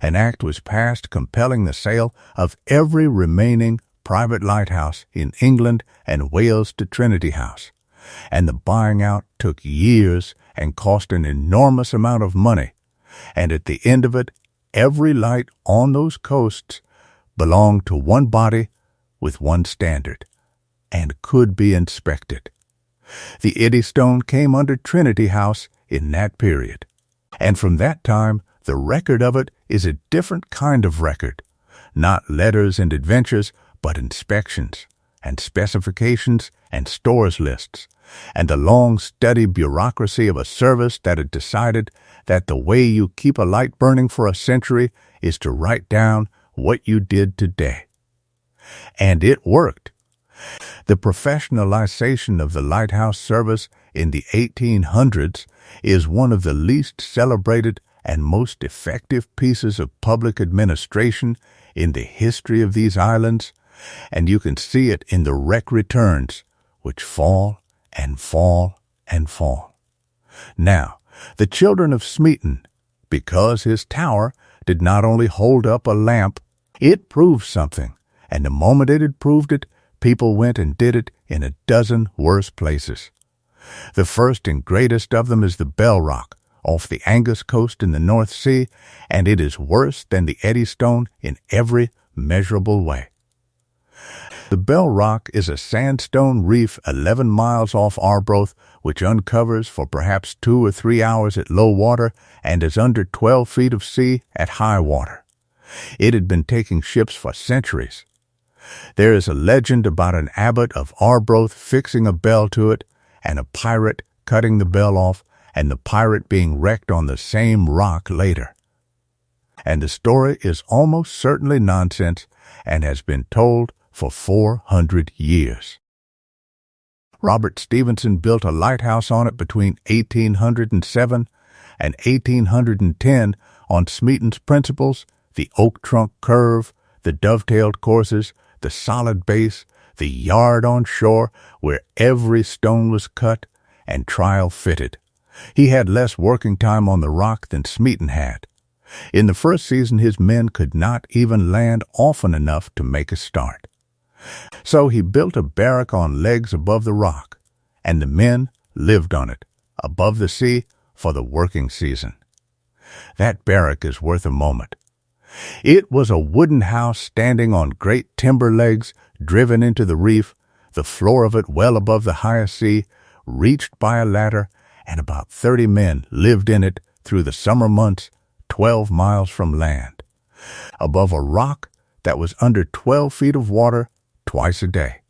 [SPEAKER 1] An act was passed compelling the sale of every remaining private lighthouse in England and Wales to Trinity House, and the buying out took years and cost an enormous amount of money, and at the end of it, every light on those coasts belonged to one body with one standard, and could be inspected. The Eddystone came under Trinity House in that period, and from that time the record of it is a different kind of record, not letters and adventures, but inspections and specifications and stores lists, and the long, steady bureaucracy of a service that had decided that the way you keep a light burning for a century is to write down what you did today. And it worked. The professionalization of the lighthouse service in the 1800s is one of the least celebrated and most effective pieces of public administration in the history of these islands, and you can see it in the wreck returns, which fall and fall and fall. Now, the children of Smeaton, because his tower did not only hold up a lamp, it proved something, and the moment it had proved it, people went and did it in a dozen worse places. The first and greatest of them is the Bell Rock, off the Angus coast in the North Sea, and it is worse than the Eddystone in every measurable way. The Bell Rock is a sandstone reef 11 miles off Arbroath, which uncovers for perhaps 2 or 3 hours at low water and is under 12 feet of sea at high water. It had been taking ships for centuries. There is a legend about an abbot of Arbroath fixing a bell to it, and a pirate cutting the bell off and the pirate being wrecked on the same rock later. And the story is almost certainly nonsense and has been told for 400 years. Robert Stephenson built a lighthouse on it between 1807 and 1810 on Smeaton's principles: the oak trunk curve, the dovetailed courses, the solid base, the yard on shore where every stone was cut and trial fitted. He had less working time on the rock than Smeaton had. In the first season, his men could not even land often enough to make a start. So he built a barrack on legs above the rock, and the men lived on it, above the sea, for the working season. That barrack is worth a moment. It was a wooden house standing on great timber legs driven into the reef, the floor of it well above the highest sea, reached by a ladder, and about 30 men lived in it through the summer months, 12 miles from land, above a rock that was under 12 feet of water twice a day.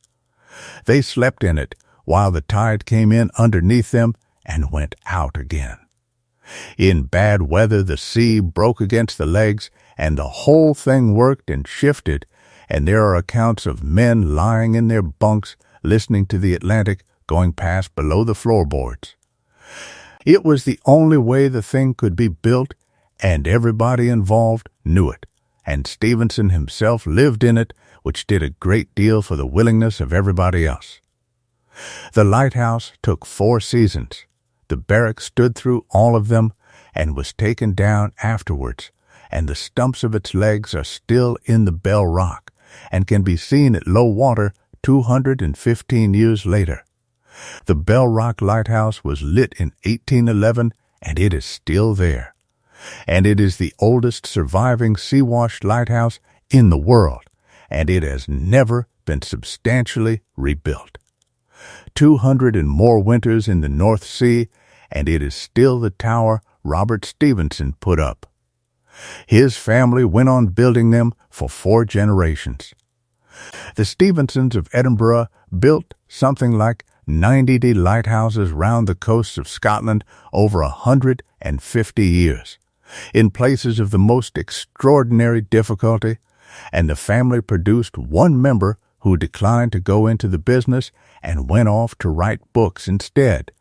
[SPEAKER 1] They slept in it while the tide came in underneath them and went out again. In bad weather, the sea broke against the legs, and the whole thing worked and shifted, and there are accounts of men lying in their bunks listening to the Atlantic going past below the floorboards. It was the only way the thing could be built, and everybody involved knew it, and Stephenson himself lived in it, which did a great deal for the willingness of everybody else. The lighthouse took 4 seasons. The barrack stood through all of them and was taken down afterwards, and the stumps of its legs are still in the bell rock and can be seen at low water 215 years later. The Bell Rock Lighthouse was lit in 1811, and it is still there. And it is the oldest surviving sea-washed lighthouse in the world, and it has never been substantially rebuilt. 200 and more winters in the North Sea, and it is still the tower Robert Stephenson put up. His family went on building them for 4 generations. The Stephensons of Edinburgh built something like 90 lighthouses round the coasts of Scotland over 150 years, in places of the most extraordinary difficulty, and the family produced one member who declined to go into the business and went off to write books instead,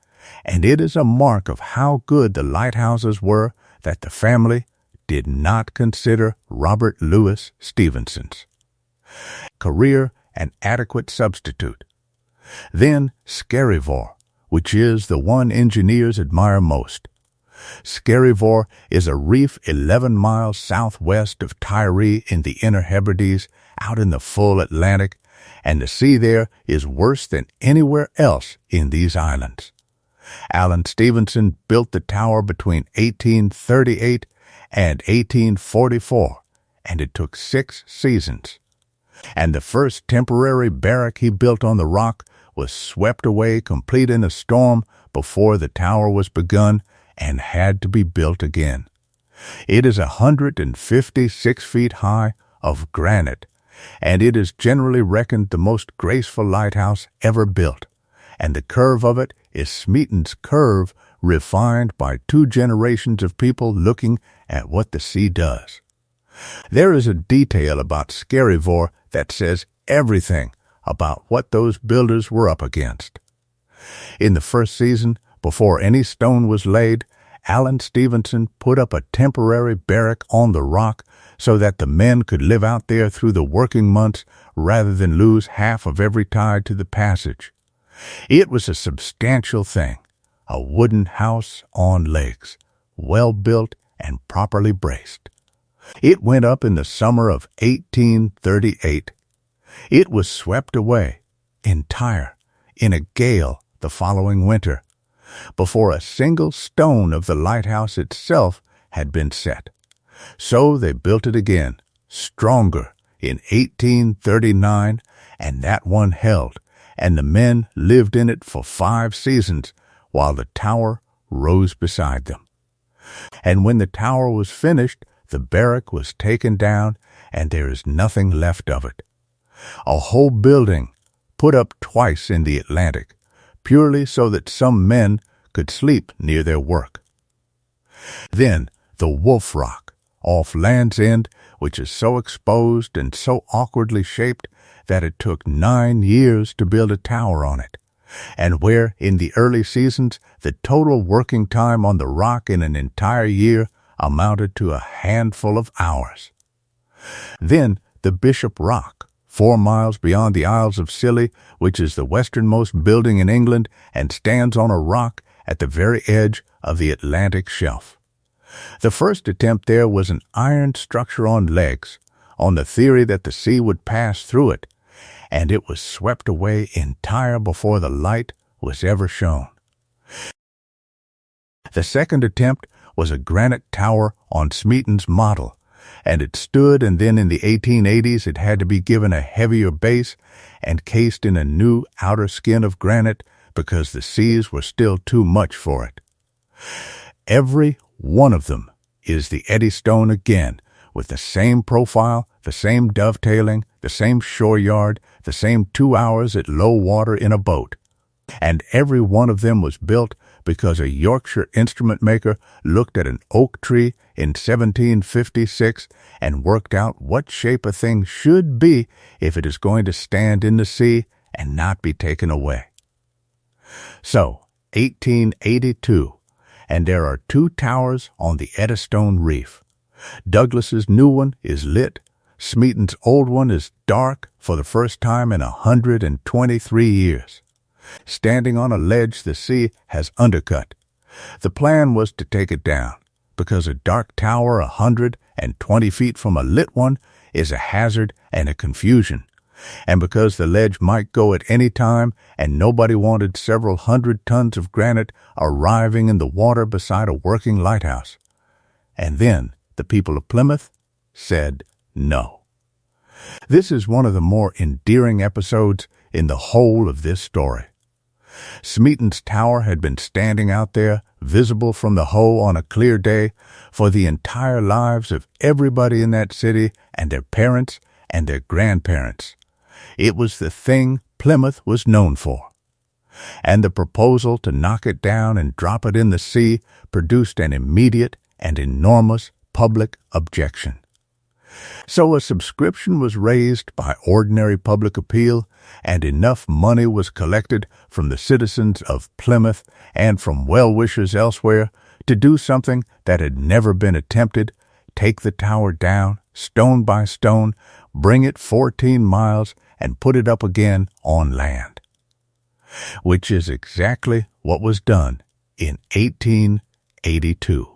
[SPEAKER 1] and it is a mark of how good the lighthouses were that the family did not consider Robert Louis Stephenson's career an adequate substitute. Then Skerryvore, which is the one engineers admire most. Skerryvore is a reef 11 miles southwest of Tiree in the Inner Hebrides, out in the full Atlantic, and the sea there is worse than anywhere else in these islands. Alan Stephenson built the tower between 1838 and 1844, and it took 6 seasons. And the first temporary barrack he built on the rock was swept away complete in a storm before the tower was begun and had to be built again. It is 156 feet high of granite, and it is generally reckoned the most graceful lighthouse ever built, and the curve of it is Smeaton's curve refined by 2 generations of people looking at what the sea does. There is a detail about Skerryvore that says everything about what those builders were up against. In the first season, before any stone was laid, Alan Stephenson put up a temporary barrack on the rock so that the men could live out there through the working months rather than lose half of every tide to the passage. It was a substantial thing, a wooden house on legs, well built and properly braced. It went up in the summer of 1838. It was swept away, entire, in a gale the following winter, before a single stone of the lighthouse itself had been set. So they built it again, stronger, in 1839, and that one held, and the men lived in it for 5 seasons, while the tower rose beside them. And when the tower was finished, the barrack was taken down, and there is nothing left of it. A whole building put up twice in the Atlantic, purely so that some men could sleep near their work. Then the Wolf Rock, off Land's End, which is so exposed and so awkwardly shaped that it took 9 years to build a tower on it, and where, in the early seasons, the total working time on the rock in an entire year amounted to a handful of hours. Then the Bishop Rock, 4 miles beyond the Isles of Scilly, which is the westernmost building in England and stands on a rock at the very edge of the Atlantic shelf. The first attempt there was an iron structure on legs, on the theory that the sea would pass through it, and it was swept away entire before the light was ever shown. The second attempt was a granite tower on Smeaton's model, and it stood, and then in the 1880s it had to be given a heavier base and cased in a new outer skin of granite because the seas were still too much for it. Every one of them is the Eddystone again, with the same profile, the same dovetailing, the same shore yard, the same 2 hours at low water in a boat. And every one of them was built because a Yorkshire instrument maker looked at an oak tree in 1756 and worked out what shape a thing should be if it is going to stand in the sea and not be taken away. So, 1882, and there are 2 towers on the Eddystone Reef. Douglas's new one is lit. Smeaton's old one is dark for the first time in 123 years. Standing on a ledge the sea has undercut. The plan was to take it down, because a dark tower 120 feet from a lit one is a hazard and a confusion, and because the ledge might go at any time and nobody wanted several hundred tons of granite arriving in the water beside a working lighthouse. And then the people of Plymouth said no. This is one of the more endearing episodes in the whole of this story. Smeaton's tower had been standing out there, visible from the Hoe on a clear day, for the entire lives of everybody in that city and their parents and their grandparents. It was the thing Plymouth was known for. And the proposal to knock it down and drop it in the sea produced an immediate and enormous public objection. So a subscription was raised by ordinary public appeal, and enough money was collected from the citizens of Plymouth and from well-wishers elsewhere to do something that had never been attempted: take the tower down, stone by stone, bring it 14 miles, and put it up again on land. Which is exactly what was done in 1882.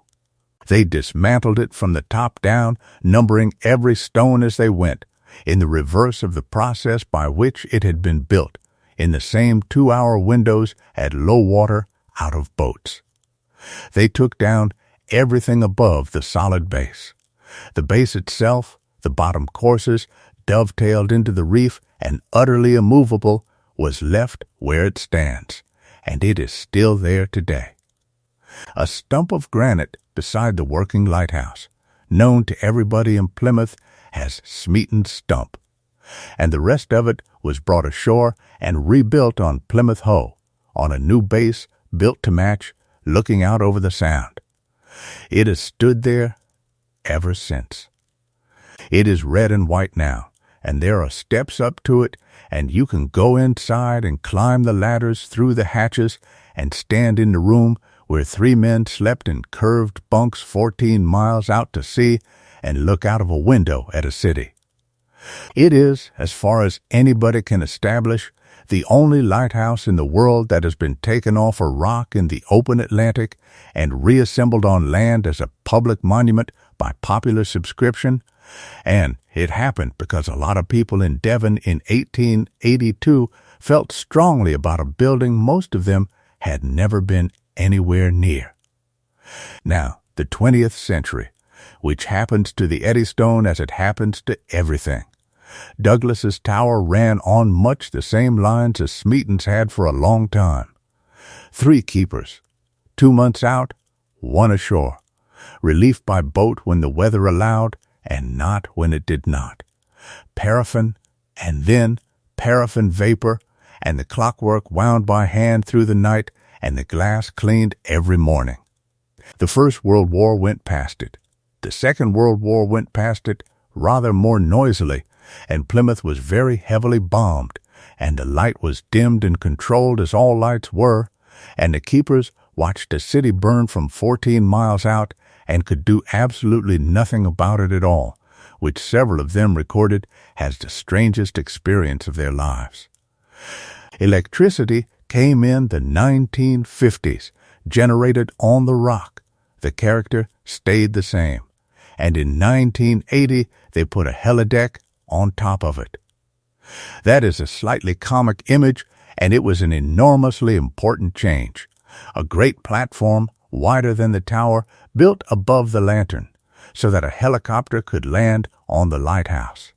[SPEAKER 1] They dismantled it from the top down, numbering every stone as they went, in the reverse of the process by which it had been built, in the same 2-hour windows at low water out of boats. They took down everything above the solid base. The base itself, the bottom courses, dovetailed into the reef and utterly immovable, was left where it stands, and it is still there today. A stump of granite beside the working lighthouse, known to everybody in Plymouth as Smeaton's Stump, and the rest of it was brought ashore and rebuilt on Plymouth Hoe, on a new base built to match, looking out over the Sound. It has stood there ever since. It is red and white now, and there are steps up to it, and you can go inside and climb the ladders through the hatches and stand in the room where 3 men slept in curved bunks 14 miles out to sea and look out of a window at a city. It is, as far as anybody can establish, the only lighthouse in the world that has been taken off a rock in the open Atlantic and reassembled on land as a public monument by popular subscription, and it happened because a lot of people in Devon in 1882 felt strongly about a building most of them had never been anywhere near. Now, the 20th century, which happens to the Eddystone as it happens to everything. Douglas's tower ran on much the same lines as Smeaton's had for a long time. 3 keepers, 2 months out, 1 ashore, relief by boat when the weather allowed and not when it did not, paraffin and then paraffin vapor, and the clockwork wound by hand through the night, and the glass cleaned every morning. The First World War went past it. The Second World War went past it rather more noisily, and Plymouth was very heavily bombed, and the light was dimmed and controlled as all lights were, and the keepers watched the city burn from 14 miles out and could do absolutely nothing about it at all, which several of them recorded as the strangest experience of their lives. Electricity came in the 1950s, generated on the rock. The character stayed the same, and in 1980 they put a helideck on top of it. That is a slightly comic image, and it was an enormously important change. A great platform, wider than the tower, built above the lantern, so that a helicopter could land on the lighthouse.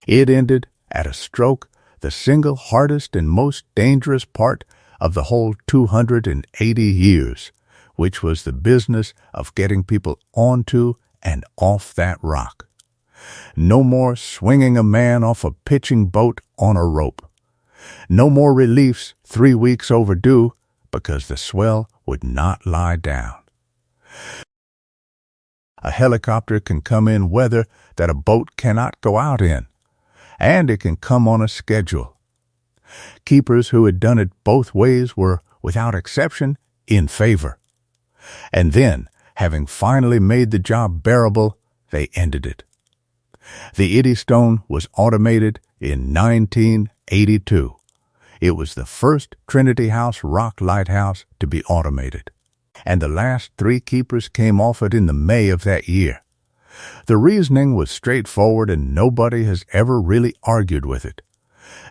[SPEAKER 1] It ended at a stroke the single hardest and most dangerous part of the whole 280 years, which was the business of getting people onto and off that rock. No more swinging a man off a pitching boat on a rope. No more reliefs 3 weeks overdue because the swell would not lie down. A helicopter can come in weather that a boat cannot go out in, and it can come on a schedule. Keepers who had done it both ways were, without exception, in favor. And then, having finally made the job bearable, they ended it. The Eddystone was automated in 1982. It was the first Trinity House rock lighthouse to be automated, and the last 3 keepers came off it in the May of that year. The reasoning was straightforward, and nobody has ever really argued with it.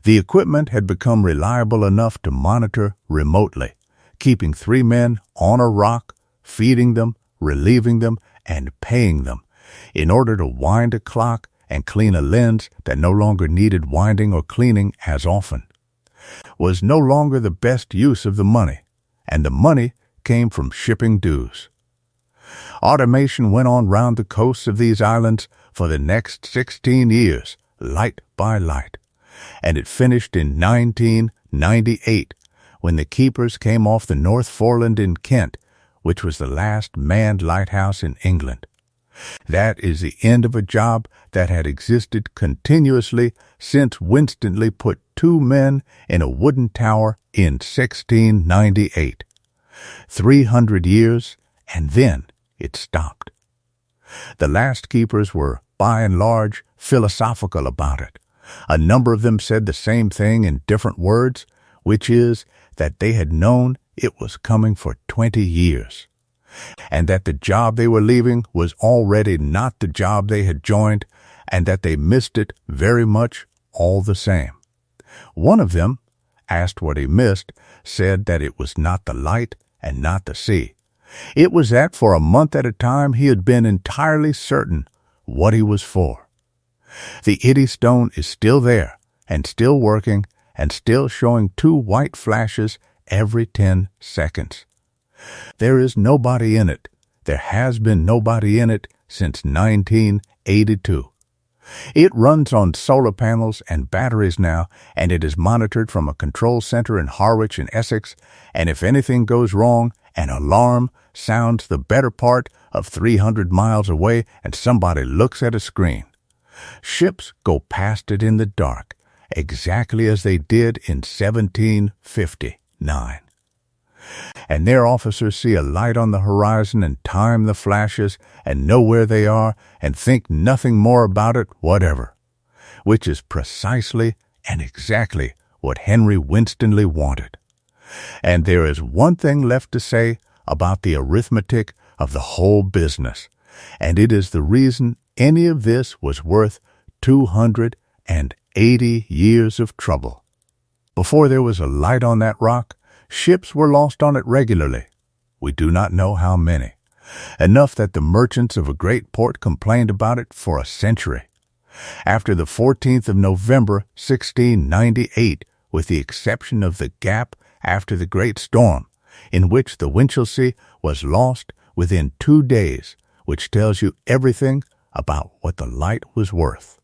[SPEAKER 1] The equipment had become reliable enough to monitor remotely, keeping 3 men on a rock, feeding them, relieving them, and paying them, in order to wind a clock and clean a lens that no longer needed winding or cleaning as often, was no longer the best use of the money, and the money came from shipping dues. Automation went on round the coasts of these islands for the next 16 years, light by light, and it finished in 1998 when the keepers came off the North Foreland in Kent, which was the last manned lighthouse in England. That is the end of a job that had existed continuously since Winstanley put 2 men in a wooden tower in 1698. 300 years, and then it stopped. The last keepers were, by and large, philosophical about it. A number of them said the same thing in different words, which is that they had known it was coming for 20 years, and that the job they were leaving was already not the job they had joined, and that they missed it very much all the same. One of them, asked what he missed, said that it was not the light and not the sea. It was that for a month at a time he had been entirely certain what he was for. The Eddystone is still there, and still working, and still showing 2 white flashes every 10 seconds. There is nobody in it. There has been nobody in it since 1982. It runs on solar panels and batteries now, and it is monitored from a control center in Harwich in Essex, and if anything goes wrong, an alarm sounds the better part of 300 miles away, and somebody looks at a screen. Ships go past it in the dark, exactly as they did in 1759. And their officers see a light on the horizon and time the flashes and know where they are and think nothing more about it whatever, which is precisely and exactly what Henry Winstanley wanted. And there is one thing left to say about the arithmetic of the whole business, and it is the reason any of this was worth 280 years of trouble. Before there was a light on that rock, ships were lost on it regularly. We do not know how many. Enough that the merchants of a great port complained about it for a century. After the 14th of November, 1698, with the exception of the gap after the great storm, in which the Winchelsea was lost within 2 days, which tells you everything about what the light was worth.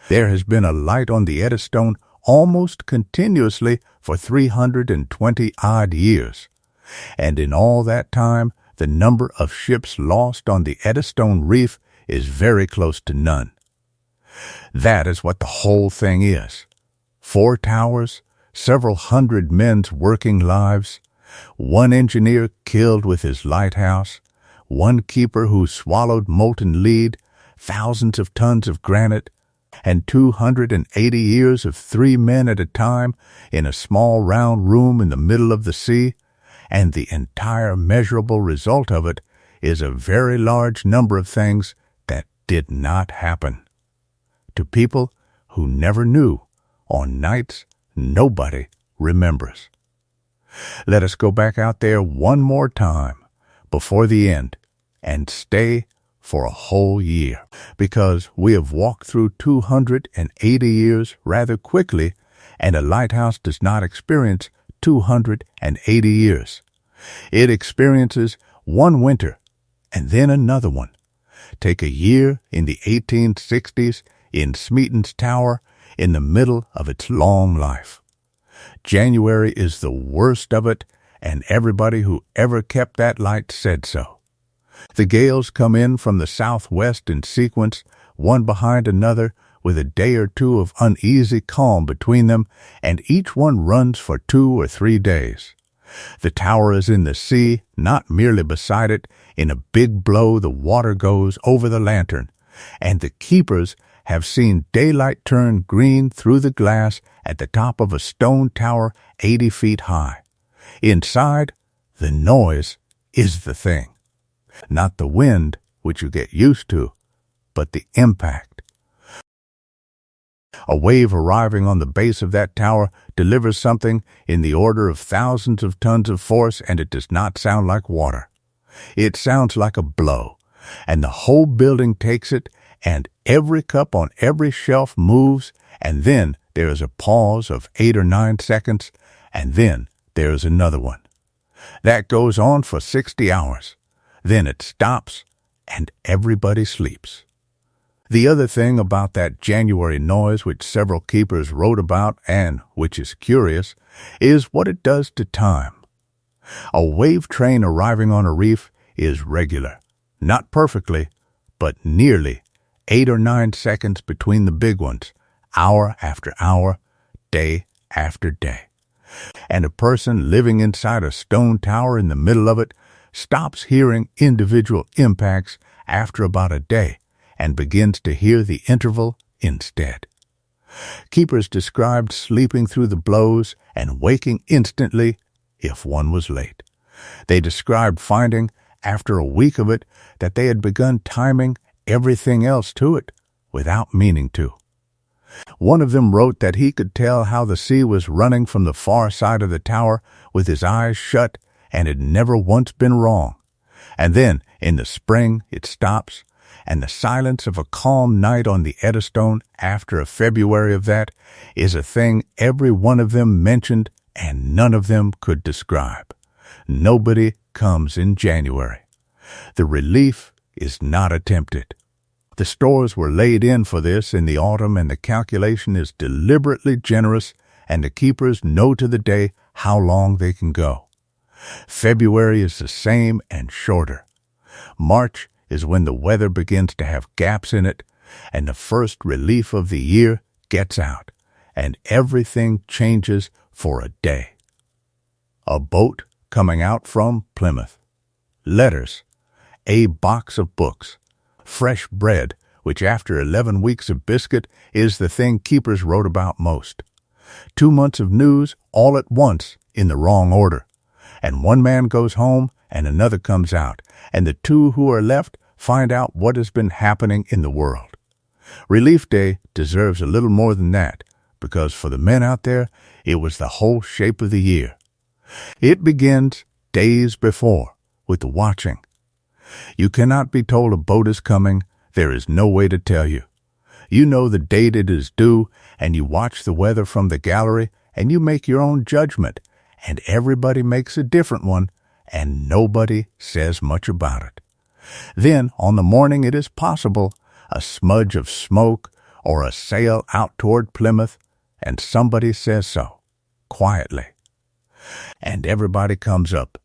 [SPEAKER 1] There has been a light on the Eddystone almost continuously for 320-odd years. And in all that time, the number of ships lost on the Eddystone Reef is very close to none. That is what the whole thing is. 4 towers, several hundred men's working lives, 1 engineer killed with his lighthouse, 1 keeper who swallowed molten lead, thousands of tons of granite, and 280 years of 3 men at a time in a small round room in the middle of the sea, and the entire measurable result of it is a very large number of things that did not happen. To people who never knew, on nights nobody remembers. Let us go back out there one more time before the end and stay for a whole year, because we have walked through 280 years rather quickly, and a lighthouse does not experience 280 years. It experiences 1 winter and then another one. Take a year in the 1860s in Smeaton's Tower in the middle of its long life. January is the worst of it, and everybody who ever kept that light said so. The gales come in from the southwest in sequence, one behind another, with a day or 2 of uneasy calm between them, and each one runs for 2 or 3 days. The tower is in the sea, not merely beside it. In a big blow the water goes over the lantern, and the keepers have seen daylight turn green through the glass at the top of a stone tower 80 feet high. Inside, the noise is the thing. Not the wind, which you get used to, but the impact. A wave arriving on the base of that tower delivers something in the order of thousands of tons of force, and it does not sound like water. It sounds like a blow, and the whole building takes it, and every cup on every shelf moves, and then there is a pause of 8 or 9 seconds, and then there is another one. That goes on for 60 hours. Then it stops, and everybody sleeps. The other thing about that January noise, which several keepers wrote about and which is curious, is what it does to time. A wave train arriving on a reef is regular, not perfectly, but nearly 8 or 9 seconds between the big ones, hour after hour, day after day. And a person living inside a stone tower in the middle of it stops hearing individual impacts after about a day and begins to hear the interval instead. Keepers described sleeping through the blows and waking instantly if one was late. They described finding, after a week of it, that they had begun timing everything else to it without meaning to. One of them wrote that he could tell how the sea was running from the far side of the tower with his eyes shut, and had never once been wrong. And then, in the spring, it stops, and the silence of a calm night on the Eddystone after a February of that is a thing every one of them mentioned and none of them could describe. Nobody comes in January. The relief is not attempted. The stores were laid in for this in the autumn, and the calculation is deliberately generous, and the keepers know to the day how long they can go. February is the same and shorter. March is when the weather begins to have gaps in it, and the first relief of the year gets out, and everything changes for a day. A boat coming out from Plymouth. Letters. A box of books. Fresh bread, which after 11 weeks of biscuit is the thing keepers wrote about most. 2 months of news all at once in the wrong order. And one man goes home and another comes out, and the 2 who are left find out what has been happening in the world. Relief Day deserves a little more than that, because for the men out there, it was the whole shape of the year. It begins days before with the watching. You cannot be told a boat is coming. There is no way to tell you. You know the date it is due, and you watch the weather from the gallery, and you make your own judgment, and everybody makes a different one, and nobody says much about it. Then, on the morning it is possible, a smudge of smoke or a sail out toward Plymouth, and somebody says so, quietly. And everybody comes up.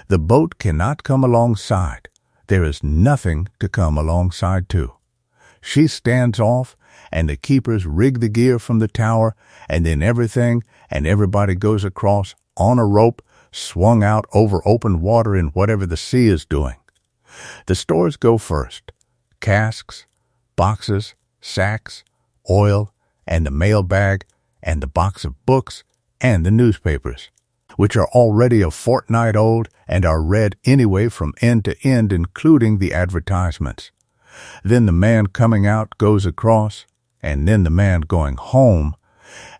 [SPEAKER 1] The boat cannot come alongside. There is nothing to come alongside to. She stands off, and the keepers rig the gear from the tower, and then everything and everybody goes across on a rope, swung out over open water in whatever the sea is doing. The stores go first. Casks, boxes, sacks, oil, and the mailbag, and the box of books, and the newspapers, which are already a fortnight old and are read anyway from end to end, including the advertisements. Then the man coming out goes across, and then the man going home,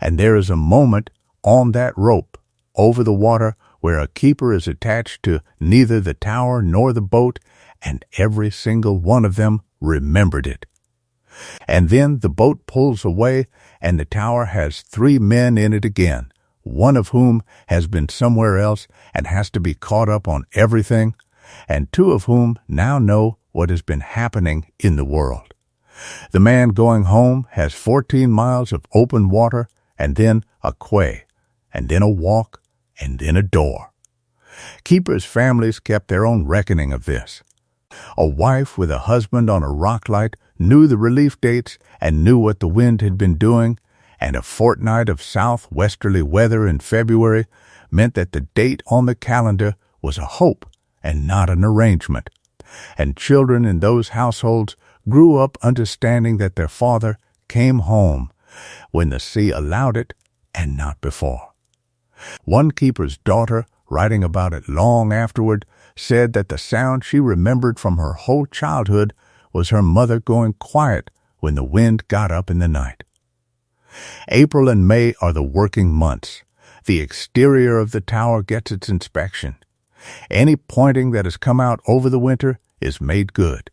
[SPEAKER 1] and there is a moment on that rope over the water where a keeper is attached to neither the tower nor the boat, and every single one of them remembered it. And then the boat pulls away, and the tower has 3 men in it again, one of whom has been somewhere else and has to be caught up on everything, and 2 of whom now know what has been happening in the world. The man going home has 14 miles of open water, and then a quay, and then a walk, and then a door. Keepers' families kept their own reckoning of this. A wife with a husband on a rock light knew the relief dates and knew what the wind had been doing, and a fortnight of southwesterly weather in February meant that the date on the calendar was a hope and not an arrangement. And children in those households grew up understanding that their father came home when the sea allowed it and not before. One keeper's daughter, writing about it long afterward, said that the sound she remembered from her whole childhood was her mother going quiet when the wind got up in the night. April and May are the working months. The exterior of the tower gets its inspection. Any pointing that has come out over the winter is made good.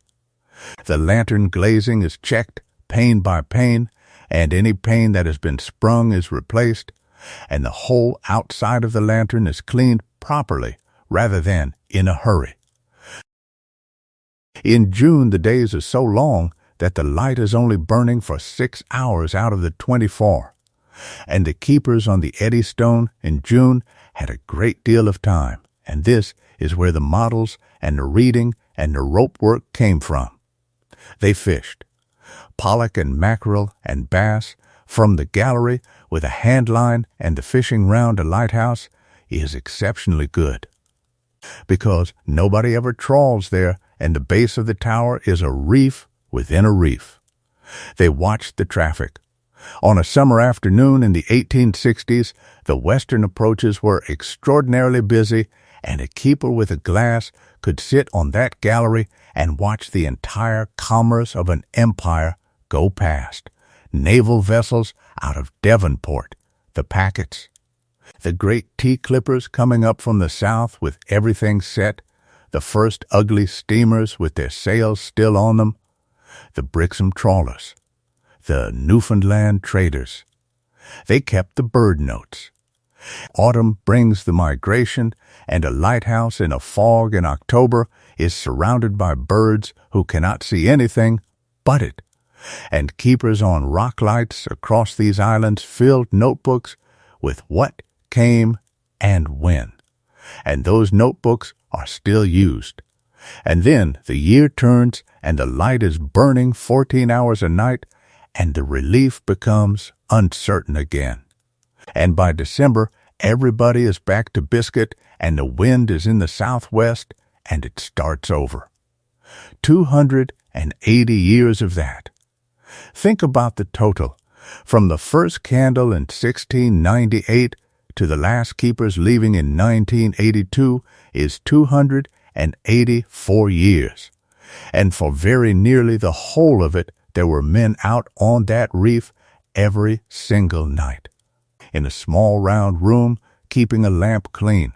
[SPEAKER 1] The lantern glazing is checked pane by pane, and any pane that has been sprung is replaced, and the whole outside of the lantern is cleaned properly rather than in a hurry. In June, the days are so long that the light is only burning for 6 hours out of the 24, and the keepers on the Eddystone in June had a great deal of time, and this is where the models and the reading and the rope work came from. They fished pollock and mackerel and bass from the gallery with a hand line, and the fishing round a lighthouse is exceptionally good, because nobody ever trawls there, and the base of the tower is a reef within a reef. They watched the traffic. On a summer afternoon in the 1860s, the western approaches were extraordinarily busy, and a keeper with a glass could sit on that gallery and watch the entire commerce of an empire go past. Naval vessels out of Devonport, the packets, the great tea clippers coming up from the south with everything set, the first ugly steamers with their sails still on them, the Brixham trawlers, the Newfoundland traders. They kept the bird notes. Autumn brings the migration, and a lighthouse in a fog in October is surrounded by birds who cannot see anything but it, and keepers on rock lights across these islands filled notebooks with what came and when, and those notebooks are still used. And then the year turns, and the light is burning 14 hours a night, and the relief becomes uncertain again. And by December, everybody is back to biscuit, and the wind is in the southwest, and it starts over. 280 years of that. Think about the total. From the first candle in 1698 to the last keepers leaving in 1982 is 284 years. And for very nearly the whole of it, there were men out on that reef every single night, in a small round room, keeping a lamp clean,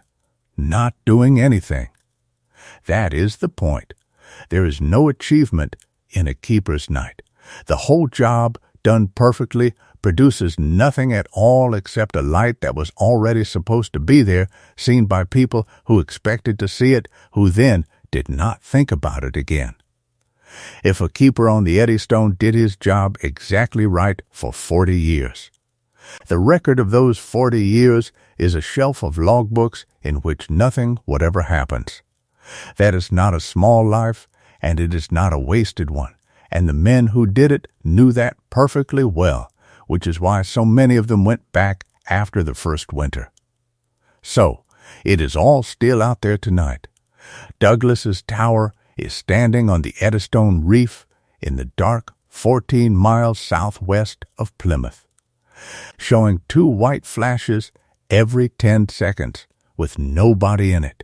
[SPEAKER 1] not doing anything. That is the point. There is no achievement in a keeper's night. The whole job, done perfectly, produces nothing at all except a light that was already supposed to be there, seen by people who expected to see it, who then did not think about it again. If a keeper on the Eddystone did his job exactly right for 40 years, The record of those 40 years is a shelf of logbooks in which nothing whatever happens. That is not a small life, and it is not a wasted one, and the men who did it knew that perfectly well, which is why so many of them went back after the first winter. So, it is all still out there tonight. Douglas's tower is standing on the Eddystone Reef in the dark 14 miles southwest of Plymouth, showing two white flashes every 10 seconds with nobody in it.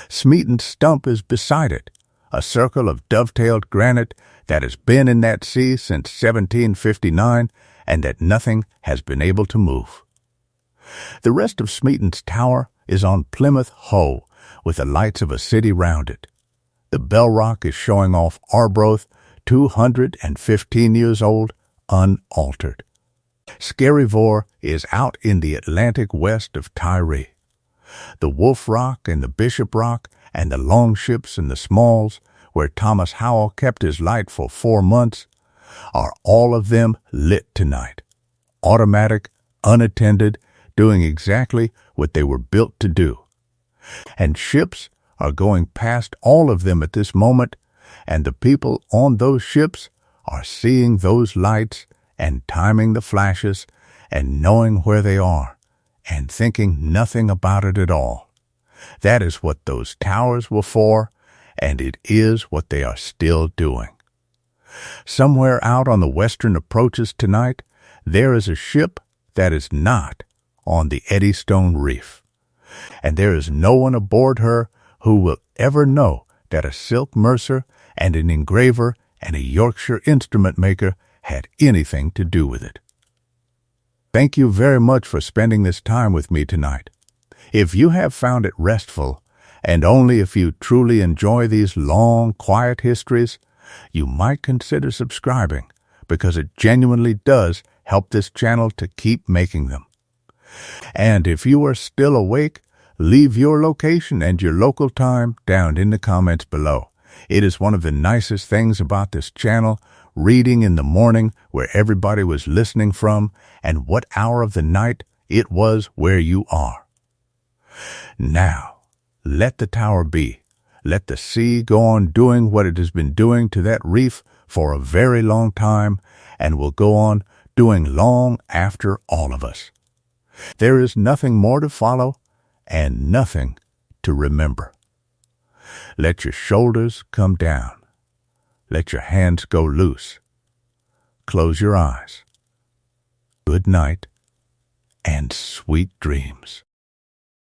[SPEAKER 1] Smeaton's stump is beside it, a circle of dovetailed granite that has been in that sea since 1759 and that nothing has been able to move. The rest of Smeaton's tower is on Plymouth Hoe, with the lights of a city round it. The Bell Rock is showing off Arbroath, 215 years old, unaltered. Skerryvore is out in the Atlantic west of Tiree. The Wolf Rock and the Bishop Rock and the Longships and the Smalls, where Thomas Howell kept his light for 4 months, are all of them lit tonight. Automatic, unattended, doing exactly what they were built to do. And ships are going past all of them at this moment, and the people on those ships are seeing those lights and timing the flashes and knowing where they are and thinking nothing about it at all. That is what those towers were for, and it is what they are still doing. Somewhere out on the western approaches tonight, there is a ship that is not on the Eddystone Reef, and there is no one aboard her who will ever know that a silk mercer and an engraver and a Yorkshire instrument maker had anything to do with it. Thank you very much for spending this time with me tonight. If you have found it restful, and only if you truly enjoy these long, quiet histories, you might consider subscribing, because it genuinely does help this channel to keep making them. And if you are still awake, leave your location and your local time down in the comments below. It is one of the nicest things about this channel, reading in the morning where everybody was listening from and what hour of the night it was where you are. Now, let the tower be. Let the sea go on doing what it has been doing to that reef for a very long time and will go on doing long after all of us. There is nothing more to follow and nothing to remember. Let your shoulders come down. Let your hands go loose. Close your eyes. Good night and sweet dreams.